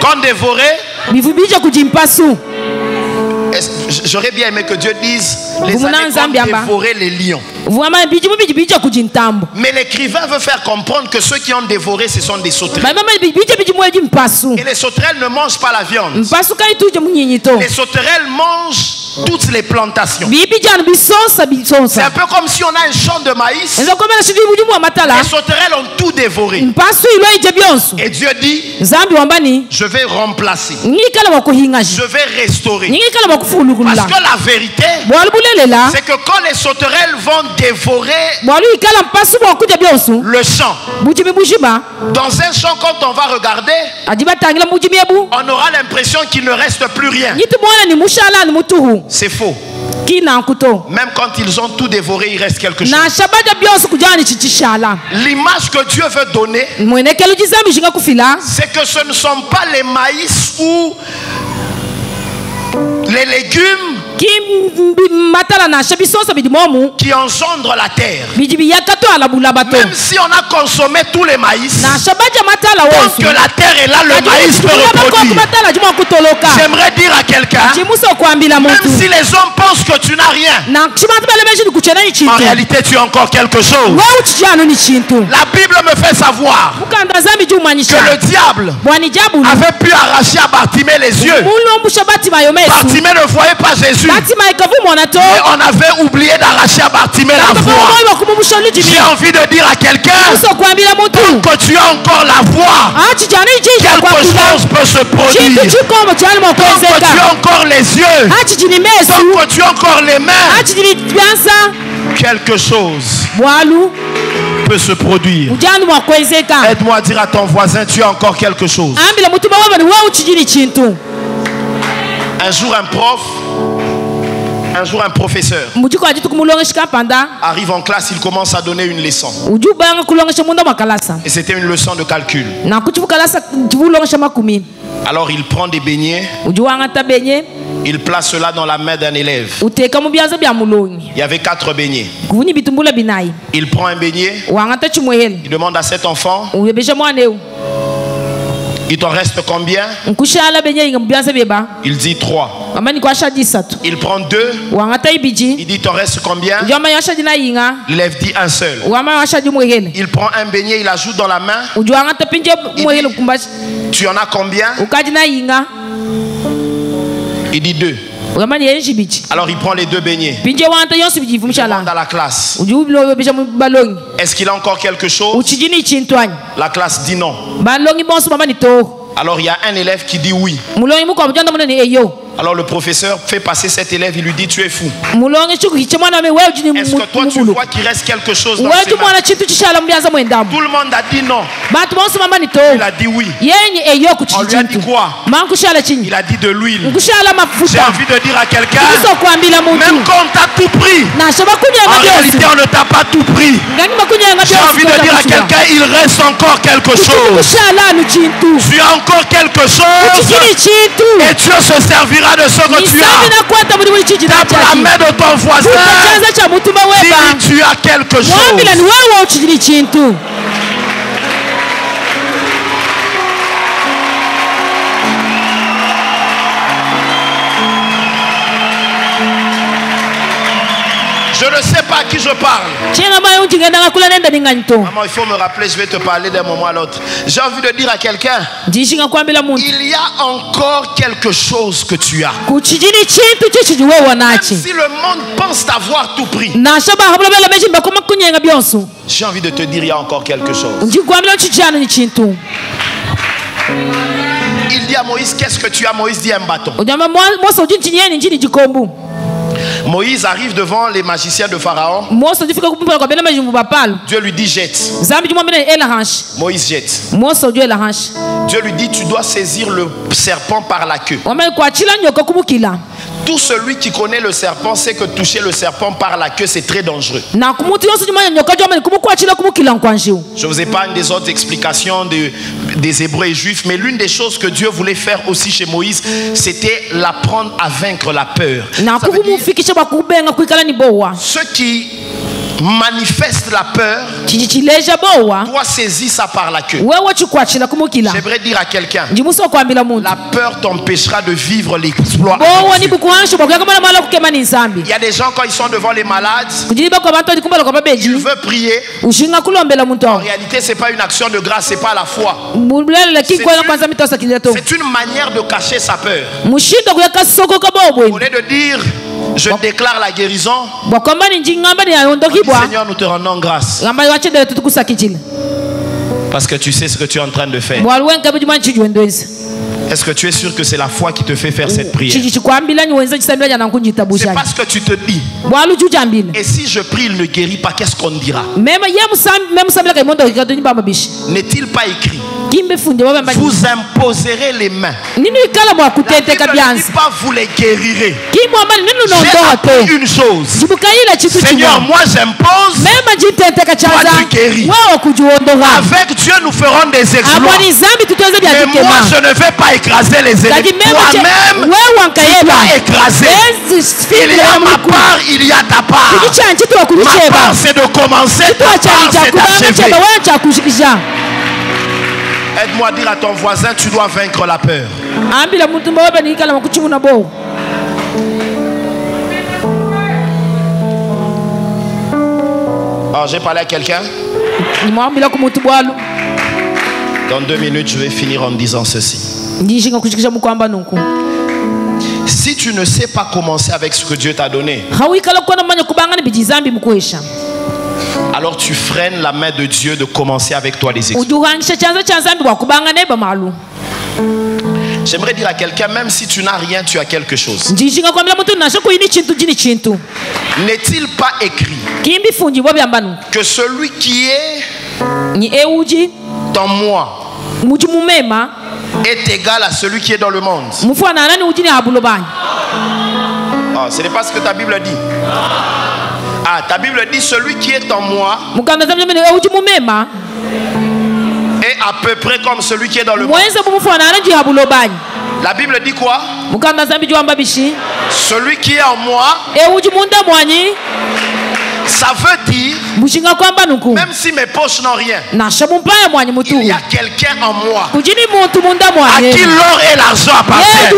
qu'on dévorait. J'aurais bien aimé que Dieu dise les années qu'on dévorait les lions. Mais l'écrivain veut faire comprendre que ceux qui ont dévoré, ce sont des sauterelles. Et les sauterelles ne mangent pas la viande. Les sauterelles mangent toutes les plantations. C'est un peu comme si on a un champ de maïs. Les sauterelles ont tout dévoré. Et Dieu dit, je vais remplacer. Je vais restaurer. Parce que la vérité, c'est que quand les sauterelles vont dévorer le champ, dans un champ, quand on va regarder, on aura l'impression qu'il ne reste plus rien. C'est faux. Même quand ils ont tout dévoré, il reste quelque chose. L'image que Dieu veut donner, c'est que ce ne sont pas les maïs ou les légumes qui engendrent la terre. Même si on a consommé tous les maïs, que la terre est là, le maïs peut reproduire. J'aimerais dire à quelqu'un, même si les hommes pensent que tu n'as rien, en réalité tu as encore quelque chose. La Bible me fait savoir que le diable avait pu arracher à Bartimée les yeux. Bartimée ne voyait pas Jésus, mais on avait oublié d'arracher à Bartimée la voix. J'ai envie de dire à quelqu'un, tant que tu as encore la voix, quelque chose peut se produire. Tant que tu as encore les yeux, tant que tu as encore les mains, quelque chose peut se produire. Aide-moi à dire à ton voisin, tu as encore quelque chose. Un jour un professeur arrive en classe, il commence à donner une leçon. Et c'était une leçon de calcul. Alors il prend des beignets, il place cela dans la main d'un élève. Il y avait 4 beignets. Il prend un beignet, il demande à cet enfant, il t'en reste combien? Il dit 3. Il prend 2. Il dit t'en reste combien? L'élève dit un seul. Il prend un beignet, il ajoute dans la main. Il dit, tu en as combien? Il dit 2. Alors il prend les 2 beignets. Il demande à la classe, est-ce qu'il a encore quelque chose? La classe dit non. Alors il y a un élève qui dit oui. Alors le professeur fait passer cet élève, il lui dit tu es fou. Est-ce que toi tu vois qu'il reste quelque chose dans ses mains? Tout le monde a dit non. Il a dit oui. On lui a dit quoi? Il a dit de l'huile. J'ai envie de dire à quelqu'un, même quand on t'a tout pris, en réalité on ne t'a pas tout pris. J'ai envie de dire à quelqu'un, il reste encore quelque chose. Tu as encore quelque chose et Dieu se servira de ce que tu as. Tape la main de ton voisin. Dis, tu as quelque chose. Je ne sais pas à qui je parle. Maman, il faut me rappeler, je vais te parler d'un moment à l'autre. J'ai envie de dire à quelqu'un, il y a encore quelque chose que tu as. Même si le monde pense t'avoir tout pris, j'ai envie de te dire, il y a encore quelque chose. Il dit à Moïse, qu'est-ce que tu as? Moïse dit un bâton. Moïse arrive devant les magiciens de Pharaon. Dieu lui dit jette. Moïse jette. Dieu lui dit tu dois saisir le serpent par la queue. Tout celui qui connaît le serpent sait que toucher le serpent par la queue c'est très dangereux. Je vous épargne des autres explications des Hébreux et Juifs, mais l'une des choses que Dieu voulait faire aussi chez Moïse, c'était l'apprendre à vaincre la peur. Ceux qui manifestent la peur doit saisir ça par la queue. J'aimerais dire à quelqu'un, la peur t'empêchera de vivre l'exploit. Il y a des gens quand ils sont devant les malades, ils veulent prier. En réalité c'est pas une action de grâce, c'est pas la foi. C'est une manière de cacher sa peur. Au lieu de dire je déclare la guérison, Seigneur, nous te rendons grâce parce que tu sais ce que tu es en train de faire. Est-ce que tu es sûr que c'est la foi qui te fait faire cette prière? C'est parce que tu te dis, et si je prie, il ne guérit pas, qu'est-ce qu'on dira? N'est-il pas écrit, vous imposerez les mains? La Bible ne dit pas vous les guérirez. J'ai appris une chose, Seigneur, moi j'impose, toi tu guéris. Avec Dieu nous ferons des exploits, mais moi je ne vais pas écraser les ennemis. Toi-même tu dois écraser. Il y a ma part, il y a ta part. Ma part c'est de commencer, ta part c'est d'achever. Aide-moi à dire à ton voisin, tu dois vaincre la peur. Oh, j'ai parlé à quelqu'un. Dans 2 minutes, je vais finir en disant ceci. Si tu ne sais pas commencer avec ce que Dieu t'a donné, alors tu freines la main de Dieu de commencer avec toi les exploits. J'aimerais dire à quelqu'un, même si tu n'as rien, tu as quelque chose. N'est-il pas écrit que celui qui est dans moi est égal à celui qui est dans le monde? Oh, ce n'est pas ce que ta Bible dit. Ah, ta Bible dit celui qui est en moi est à peu près comme celui qui est dans le monde. La Bible dit quoi? Celui qui est en moi, ça veut dire, même si mes poches n'ont rien, il y a quelqu'un en moi à qui l'or et l'argent appartiennent.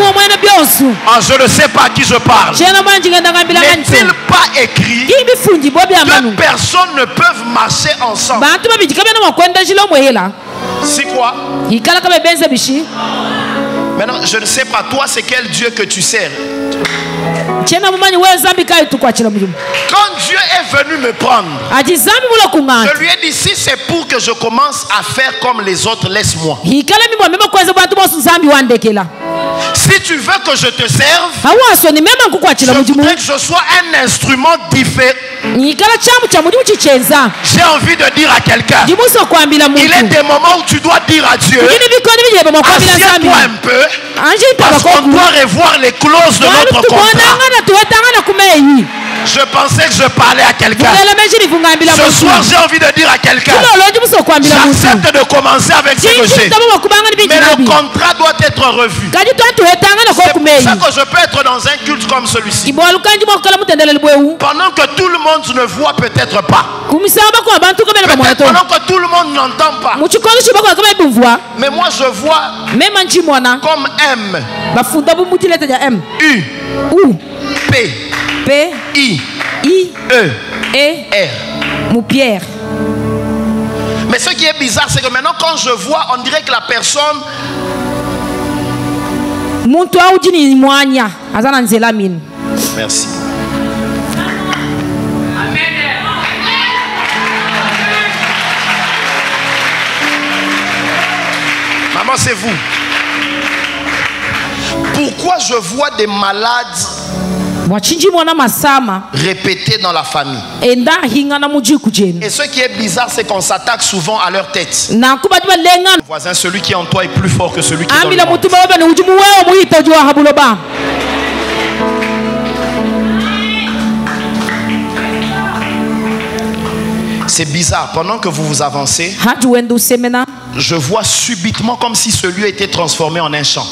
Ah, je ne sais pas à qui je parle. N'est-il pas écrit que personne ne peut marcher ensemble? C'est quoi? Maintenant, je ne sais pas, toi, c'est quel Dieu que tu sers? Quand Dieu est venu me prendre, je lui ai dit, si c'est pour que je commence à faire comme les autres, laisse-moi. Si tu veux que je te serve, je voudrais que je sois un instrument différent. J'ai envie de dire à quelqu'un, il est des moments où tu dois dire à Dieu, assieds-toi un peu, parce qu'on doit revoir les clauses de notre contrat. Je pensais que je parlais à quelqu'un. Ce soir, j'ai envie de dire à quelqu'un, j'accepte de commencer avec ce que j'ai, mais le contrat doit être revu. C'est pour ça que je peux être dans un culte comme celui-ci, pendant que tout le monde ne voit peut-être pas, peut-être pendant que tout le monde n'entend pas, mais moi je vois comme M, U, P, I, E, R. Mais ce qui est bizarre, c'est que maintenant quand je vois, on dirait que la personne merci. Maman, c'est vous. Pourquoi je vois des malades répétés dans la famille? Et ce qui est bizarre, c'est qu'on s'attaque souvent à leur tête. Le voisin, celui qui est en toi est plus fort que celui qui est dans le monde. C'est bizarre, pendant que vous vous avancez, je vois subitement comme si ce lieu était transformé en un champ.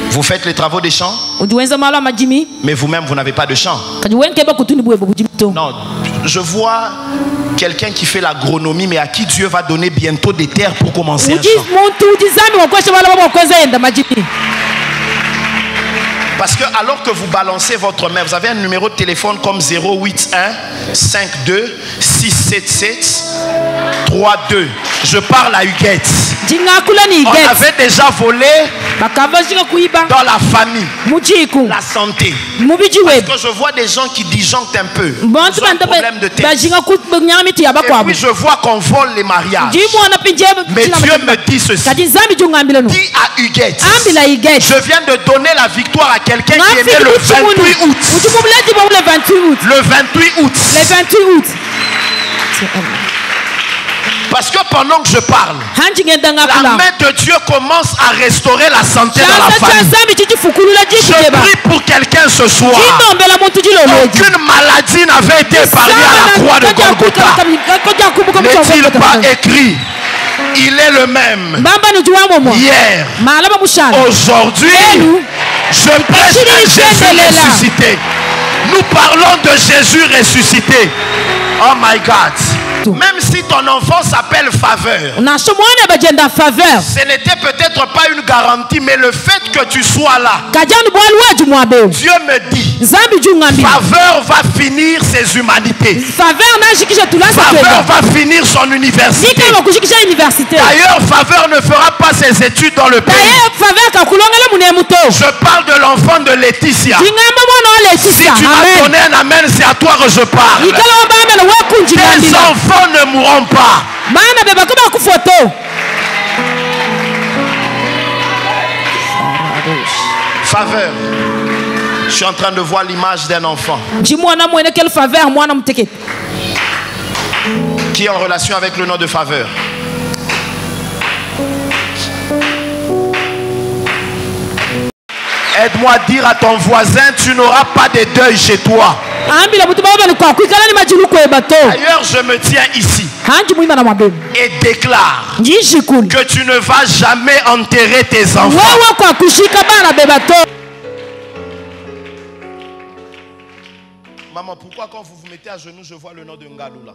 Vous faites les travaux des champs, mais vous-même vous n'avez pas de champ. Non, je vois quelqu'un qui fait l'agronomie, mais à qui Dieu va donner bientôt des terres pour commencer un champ. Parce que alors que vous balancez votre main, vous avez un numéro de téléphone comme 081 52 677 32. Je parle à Huguette. On avait déjà volé dans la famille, la santé. Parce que je vois des gens qui disjonctent un peu. Ils ont un problème de tête. Et puis je vois qu'on vole les mariages. Mais Dieu me dit ceci. Dis à Huguette, je viens de donner la victoire à quelqu'un qui est né le 28 août. Le 28 août. Parce que pendant que je parle, la main de Dieu commence à restaurer la santé dans la famille. Je prie pour quelqu'un ce soir. Aucune maladie n'avait été épargnée à la croix de Golgotha. N'est-il pas écrit? Il est le même hier, aujourd'hui. Je prêche un Jésus ressuscité. Nous parlons de Jésus ressuscité. Oh my God. Même si ton enfant s'appelle Faveur, ce n'était peut-être pas une garantie, mais le fait que tu sois là, Dieu me dit, Faveur va finir ses humanités. Faveur va finir son université. D'ailleurs, Faveur ne fera pas ses études dans le pays. Je parle de l'enfant de Laetitia. Si tu m'as donné un amen, c'est à toi que je parle. Tes enfants ne mourront pas. Faveur. Je suis en train de voir l'image d'un enfant qui est en relation avec le nom de Faveur. Aide-moi à dire à ton voisin, tu n'auras pas de deuil chez toi. D'ailleurs, je me tiens ici et déclare que tu ne vas jamais enterrer tes enfants. Maman, pourquoi quand vous vous mettez à genoux, je vois le nom de Ngaloula?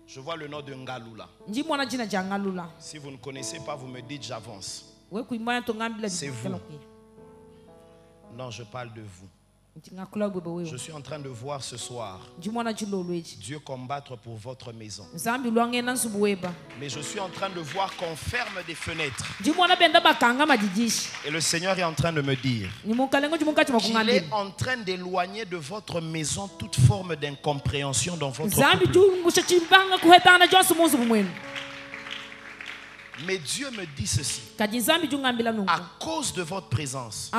Je vois le nom de Ngaloula. Si vous ne connaissez pas, vous me dites j'avance. C'est vous. Non, je parle de vous. Je suis en train de voir ce soir Dieu combattre pour votre maison. Mais je suis en train de voir qu'on ferme des fenêtres. Et le Seigneur est en train de me dire qu'il est en train d'éloigner de votre maison toute forme d'incompréhension dans votre couple. Mais Dieu me dit ceci: à cause de votre présence,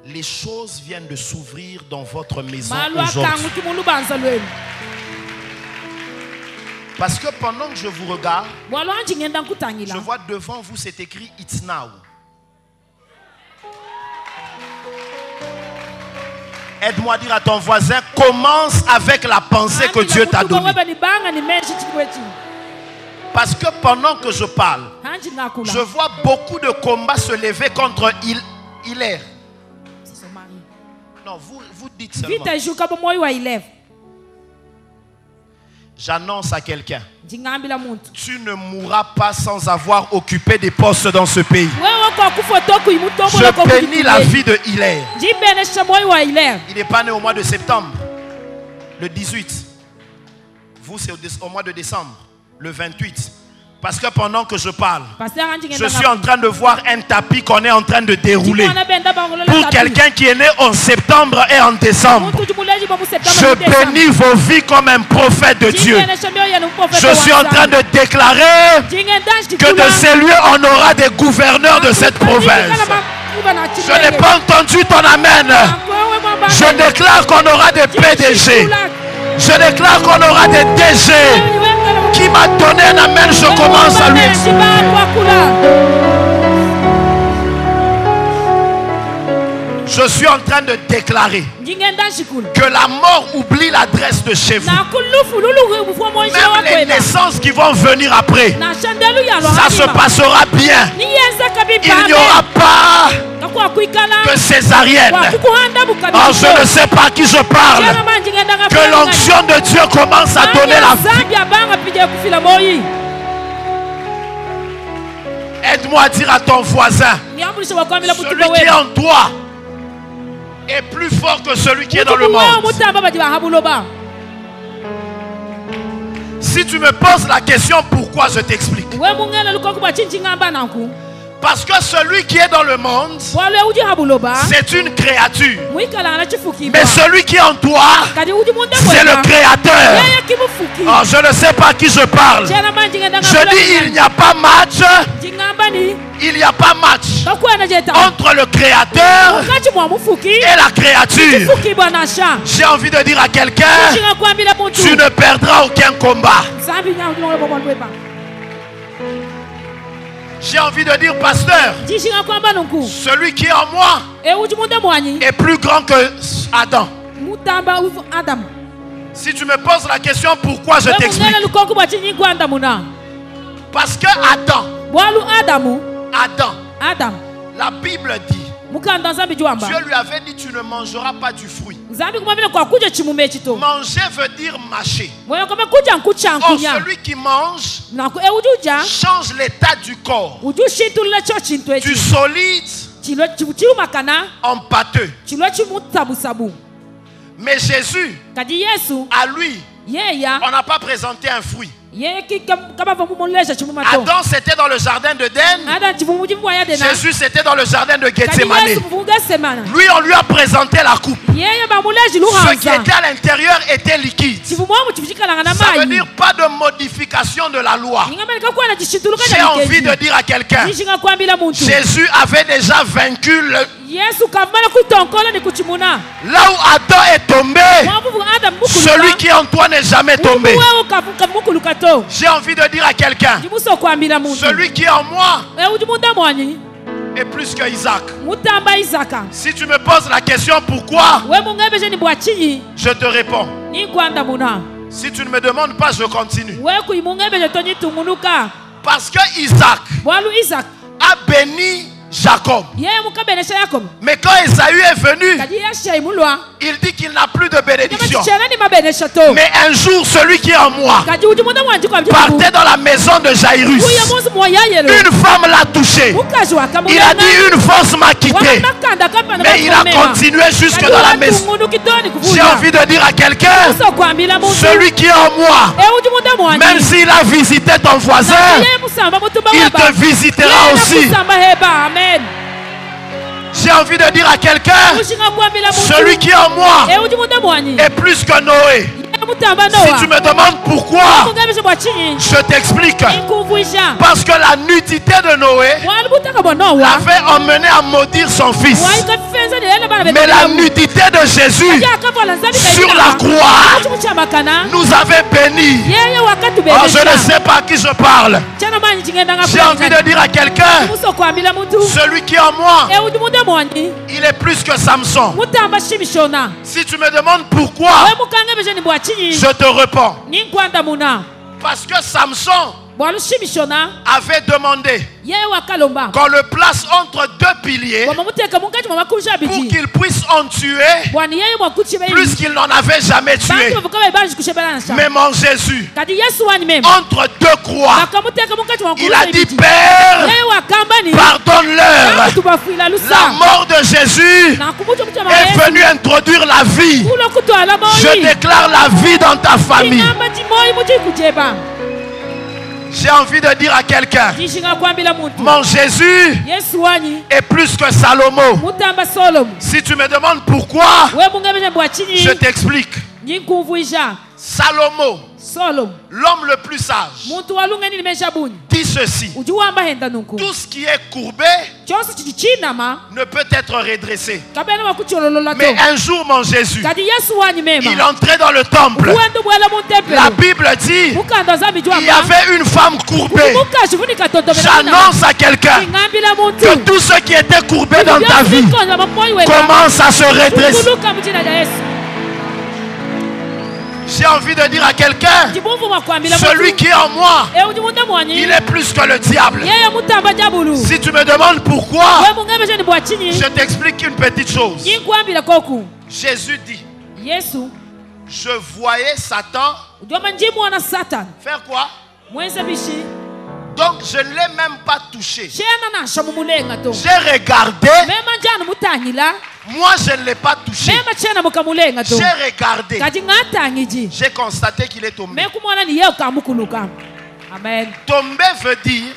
les choses viennent de s'ouvrir dans votre maison aujourd'hui. Parce que pendant que je vous regarde, je vois devant vous, c'est écrit It's now. Aide-moi à dire à ton voisin, commence avec la pensée que Dieu t'a donnée. Parce que pendant que je parle, je vois beaucoup de combats se lever contre Hilaire. Non, vous dites seulement. J'annonce à quelqu'un, tu ne mourras pas sans avoir occupé des postes dans ce pays. Je bénis la vie de Hilaire. Il n'est pas né au mois de septembre, le 18. Vous, c'est au mois de décembre, le 28. Parce que pendant que je parle, je suis en train de voir un tapis qu'on est en train de dérouler pour quelqu'un qui est né en septembre et en décembre. Je bénis vos vies comme un prophète de Dieu. Je suis en train de déclarer que de ces lieux, on aura des gouverneurs de cette province. Je n'ai pas entendu ton amen. Je déclare qu'on aura des PDG. Je déclare qu'on aura des DG. Qui m'a donné un amen, je commence à lui expliquer. Je suis en train de déclarer que la mort oublie l'adresse de chez vous. Même les naissances qui vont venir après, ça se passera bien. Il n'y aura pas de césarienne. Oh, je ne sais pas à qui je parle. Que l'onction de Dieu commence à donner la vie. Aide-moi à dire à ton voisin, celui qui est en toi est plus fort que celui qui est dans le monde. Si tu me poses la question pourquoi, je t'explique. Parce que celui qui est dans le monde, c'est une créature. Mais celui qui est en toi, c'est le créateur. Oh, je ne sais pas à qui je parle. Je dis il n'y a pas match. Il n'y a pas match entre le créateur et la créature. J'ai envie de dire à quelqu'un, tu ne perdras aucun combat. J'ai envie de dire, pasteur, celui qui est en moi est plus grand que Adam. Si tu me poses la question pourquoi, je t'explique. Parce que Adam, la Bible dit Dieu lui avait dit tu ne mangeras pas du fruit. Manger veut dire mâcher. Or celui qui mange change l'état du corps du solide en pâteux. Mais Jésus, à lui, on n'a pas présenté un fruit. Adam c'était dans le jardin d'Éden. Jésus c'était dans le jardin de Gethsemane. Lui on lui a présenté la coupe. Ce qui était à l'intérieur était liquide. Ça veut dire pas de modification de la loi. J'ai envie de dire à quelqu'un, Jésus avait déjà vaincu là où Adam est tombé, celui qui en toi n'est jamais tombé. J'ai envie de dire à quelqu'un, celui qui est en moi est plus que Isaac. Si tu me poses la question pourquoi, je te réponds. Si tu ne me demandes pas, je continue. Parce que Isaac a béni Jacob. Mais quand Esaü est venu, il dit qu'il n'a plus de bénédiction. Mais un jour, celui qui est en moi partait dans la maison de Jairus. Une femme l'a touché. Il a dit une force m'a quitté. Mais il a continué jusque dans la maison. J'ai envie de dire à quelqu'un, celui qui est en moi, même s'il a visité ton voisin, il te visitera aussi. J'ai envie de dire à quelqu'un, celui qui est en moi est plus que Noé. Si tu me demandes pourquoi, je t'explique. Parce que la nudité de Noé l'avait emmené à maudire son fils. Mais la nudité de Jésus sur la croix nous avait bénis. Oh, je ne sais pas à qui je parle. J'ai envie de dire à quelqu'un, celui qui est en moi, il est plus que Samson. Si tu me demandes pourquoi, je te réponds. Parce que Samson avait demandé qu'on le place entre deux piliers pour qu'il puisse en tuer plus qu'il n'en avait jamais tué. Mais mon Jésus, entre deux croix, il a dit Père, pardonne-leur. La mort de Jésus est venue introduire la vie. Je déclare la vie dans ta famille. J'ai envie de dire à quelqu'un, mon Jésus est plus que Salomon. Si tu me demandes pourquoi, je t'explique. Salomon, l'homme le plus sage, dit ceci: tout ce qui est courbé ne peut être redressé. Mais un jour, mon Jésus, il entrait dans le temple. La Bible dit il y avait une femme courbée. J'annonce à quelqu'un que tout ce qui était courbé dans ta vie commence à se redresser. J'ai envie de dire à quelqu'un, celui qui est en moi, il est plus que le diable. Si tu me demandes pourquoi, je t'explique une petite chose. Jésus dit, je voyais Satan faire quoi? Donc je ne l'ai même pas touché. J'ai regardé. Moi je ne l'ai pas touché. J'ai regardé. J'ai constaté qu'il est tombé. Amen. Tomber veut dire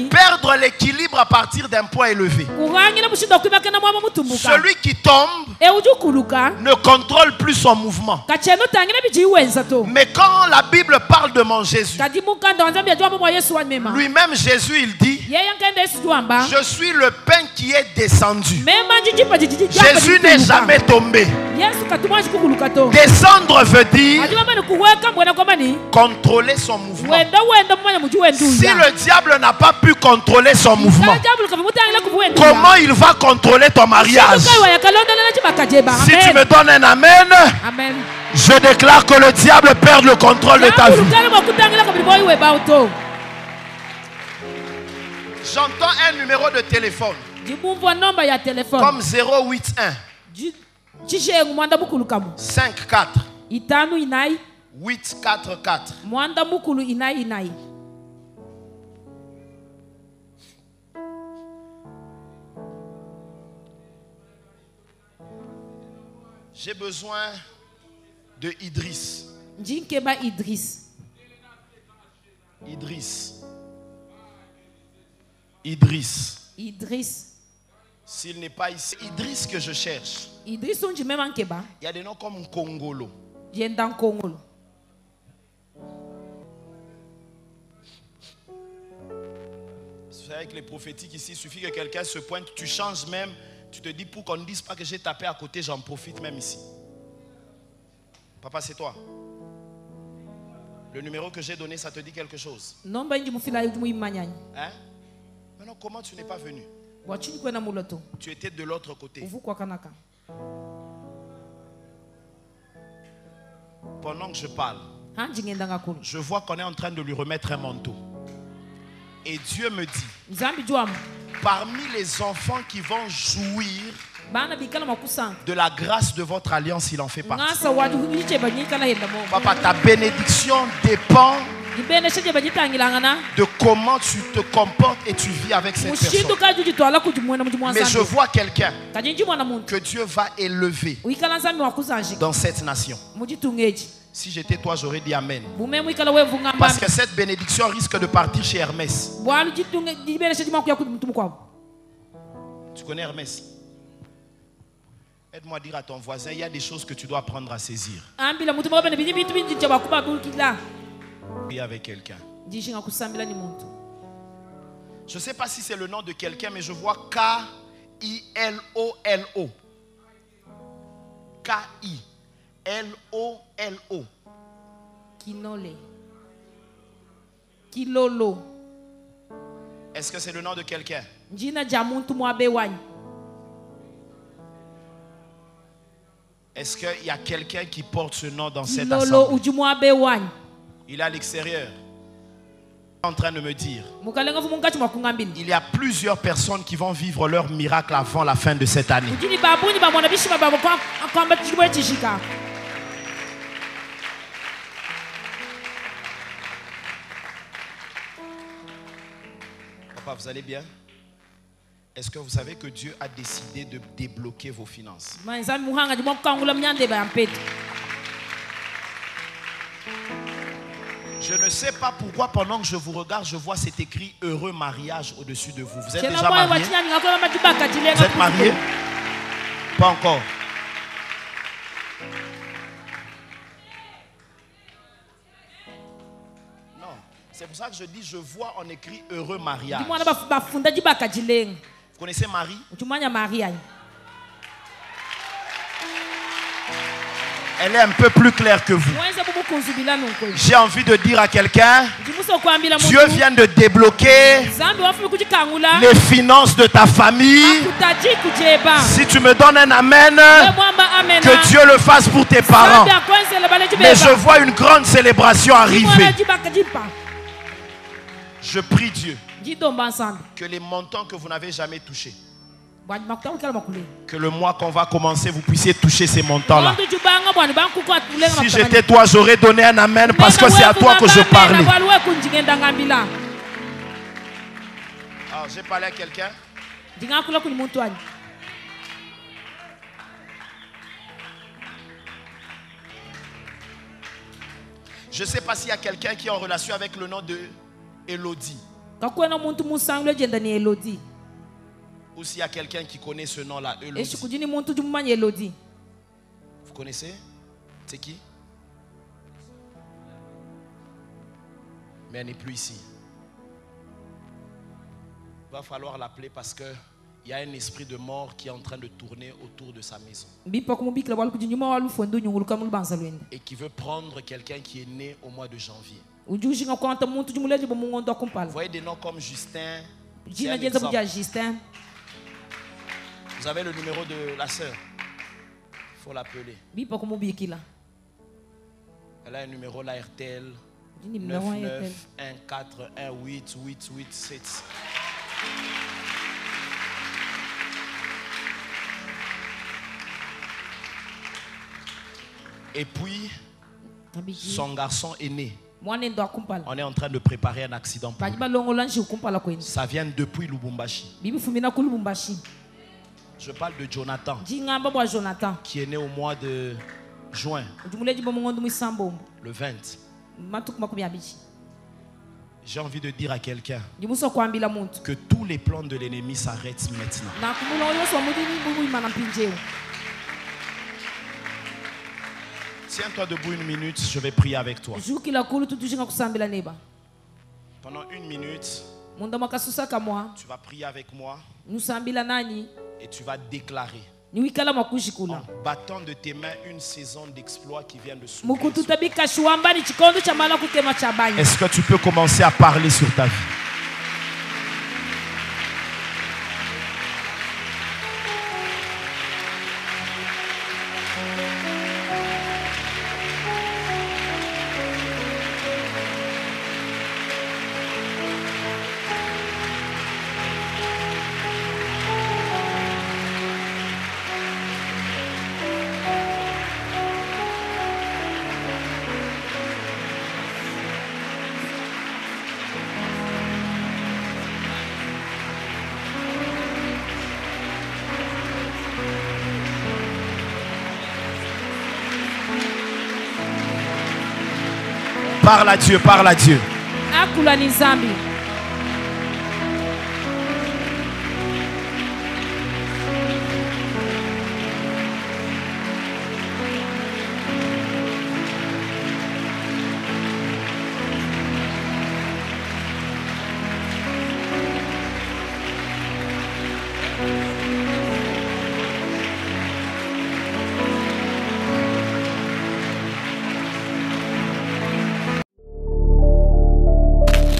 perdre l'équilibre à partir d'un point élevé. Celui qui tombe ne contrôle plus son mouvement. Mais quand la Bible parle de mon Jésus, lui-même Jésus il dit, je suis le pain qui est descendu. Jésus n'est jamais tombé. Descendre veut dire contrôler son mouvement. Si le diable n'a pas pu contrôler son mouvement, comment il va contrôler ton mariage? Si tu me donnes un amen, je déclare que le diable perd le contrôle de ta vie. J'entends un numéro de téléphone. Comme 081. 54. 844. J'ai besoin de Idriss. Idriss. S'il n'est pas ici, Idriss que je cherche. Il y a des noms comme Kongolo. Vous savez, avec les prophétiques ici, il suffit que quelqu'un se pointe, tu changes même. Tu te dis, pour qu'on ne dise pas que j'ai tapé à côté, j'en profite même ici. Papa, c'est toi. Le numéro que j'ai donné, ça te dit quelque chose? Hein? Maintenant, comment tu n'es pas venu? Tu étais de l'autre côté. Pendant que je parle, je vois qu'on est en train de lui remettre un manteau. Et Dieu me dit, parmi les enfants qui vont jouir de la grâce de votre alliance, il en fait partie. Papa, ta bénédiction dépend de comment tu te comportes et tu vis avec cette personne. Mais je vois quelqu'un que Dieu va élever dans cette nation. Si j'étais toi, j'aurais dit Amen. Parce que cette bénédiction risque de partir chez Hermès. Tu connais Hermès? Aide-moi à dire à ton voisin, il y a des choses que tu dois apprendre à saisir. Prie avec quelqu'un. Je ne sais pas si c'est le nom de quelqu'un, mais je vois K-I-L-O-L-O. K-I-L-O-L-O. Kilolo. Est-ce que c'est le nom de quelqu'un? Est-ce qu'il y a quelqu'un qui porte ce nom dans cette assemblée? Il est à l'extérieur. Il est en train de me dire, il y a plusieurs personnes qui vont vivre leur miracle avant la fin de cette année. Papa, vous allez bien? Est-ce que vous savez que Dieu a décidé de débloquer vos finances? Je ne sais pas pourquoi pendant que je vous regarde, je vois cet écrit heureux mariage au-dessus de vous. Vous êtes déjà marié? Vous êtes marié? Pas encore. Non, c'est pour ça que je dis je vois en écrit heureux mariage. Vous connaissez Marie? Elle est un peu plus claire que vous. J'ai envie de dire à quelqu'un, Dieu vient de débloquer les finances de ta famille. Si tu me donnes un amen, que Dieu le fasse pour tes parents. Mais je vois une grande célébration arriver. Je prie Dieu que les montants que vous n'avez jamais touchés, que le mois qu'on va commencer, vous puissiez toucher ces montants-là. Si j'étais toi, j'aurais donné un amen parce que c'est à toi que je parlais. Alors, j'ai parlé à quelqu'un. Je ne sais pas s'il y a quelqu'un qui est en relation avec le nom de Elodie. Ou s'il y a quelqu'un qui connaît ce nom-là, Elodie. Vous connaissez? C'est qui? Mais elle n'est plus ici. Il va falloir l'appeler parce qu'il y a un esprit de mort qui est en train de tourner autour de sa maison. Et qui veut prendre quelqu'un qui est né au mois de janvier. Vous voyez des noms comme Justin. Vous avez le numéro de la sœur. Il faut l'appeler. Elle a un numéro, la RTL 99 14 18 887. Et puis, son garçon est né. On est en train de préparer un accident pour lui. Ça vient depuis Lubumbashi. Je parle de Jonathan, qui est né au mois de juin, le 20. J'ai envie de dire à quelqu'un que tous les plans de l'ennemi s'arrêtent maintenant. Tiens-toi debout une minute, je vais prier avec toi. Pendant une minute, tu vas prier avec moi et tu vas déclarer en battant de tes mains une saison d'exploit qui vient de s'ouvrir. Est-ce que tu peux commencer à parler sur ta vie? Parle à Dieu, parle à Dieu.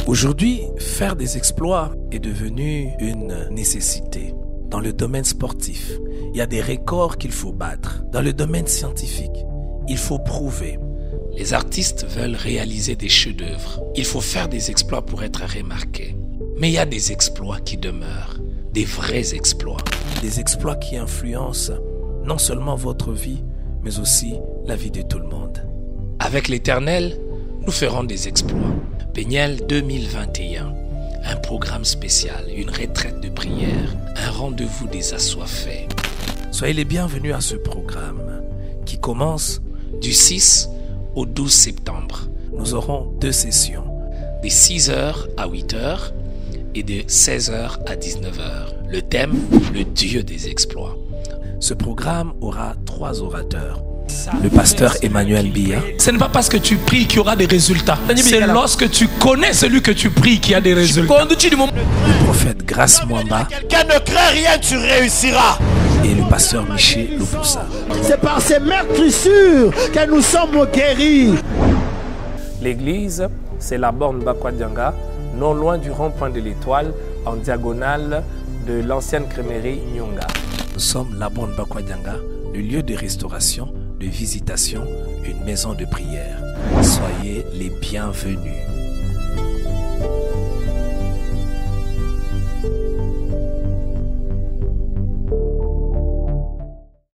Aujourd'hui, faire des exploits est devenu une nécessité. Dans le domaine sportif, il y a des records qu'il faut battre. Dans le domaine scientifique, il faut prouver. Les artistes veulent réaliser des chefs-d'œuvre. Il faut faire des exploits pour être remarqué. Mais il y a des exploits qui demeurent, des vrais exploits. Des exploits qui influencent non seulement votre vie, mais aussi la vie de tout le monde. Avec l'Éternel, nous ferons des exploits. Peniel 2021, un programme spécial, une retraite de prière, un rendez-vous des assoiffés. Soyez les bienvenus à ce programme qui commence du 6 au 12 septembre. Nous aurons 2 sessions, de 6h à 8h et de 16h à 19h. Le thème, le Dieu des exploits. Ce programme aura 3 orateurs. Le pasteur Emmanuel Biya. Ce n'est pas parce que tu pries qu'il y aura des résultats. C'est lorsque tu connais celui que tu pries qu'il y a des résultats. Le prophète Grace Mwamba. Quelqu'un ne craint rien, tu réussiras. Et le pasteur Miché Loupoussa. C'est par ces meurtrissures que nous sommes guéris. L'église, c'est la borne Bakwadianga, non loin du rond-point de l'Étoile, en diagonale de l'ancienne crémerie Nyonga. Nous sommes la borne Bakwadianga, le lieu de restauration, de visitation, une maison de prière. Soyez les bienvenus.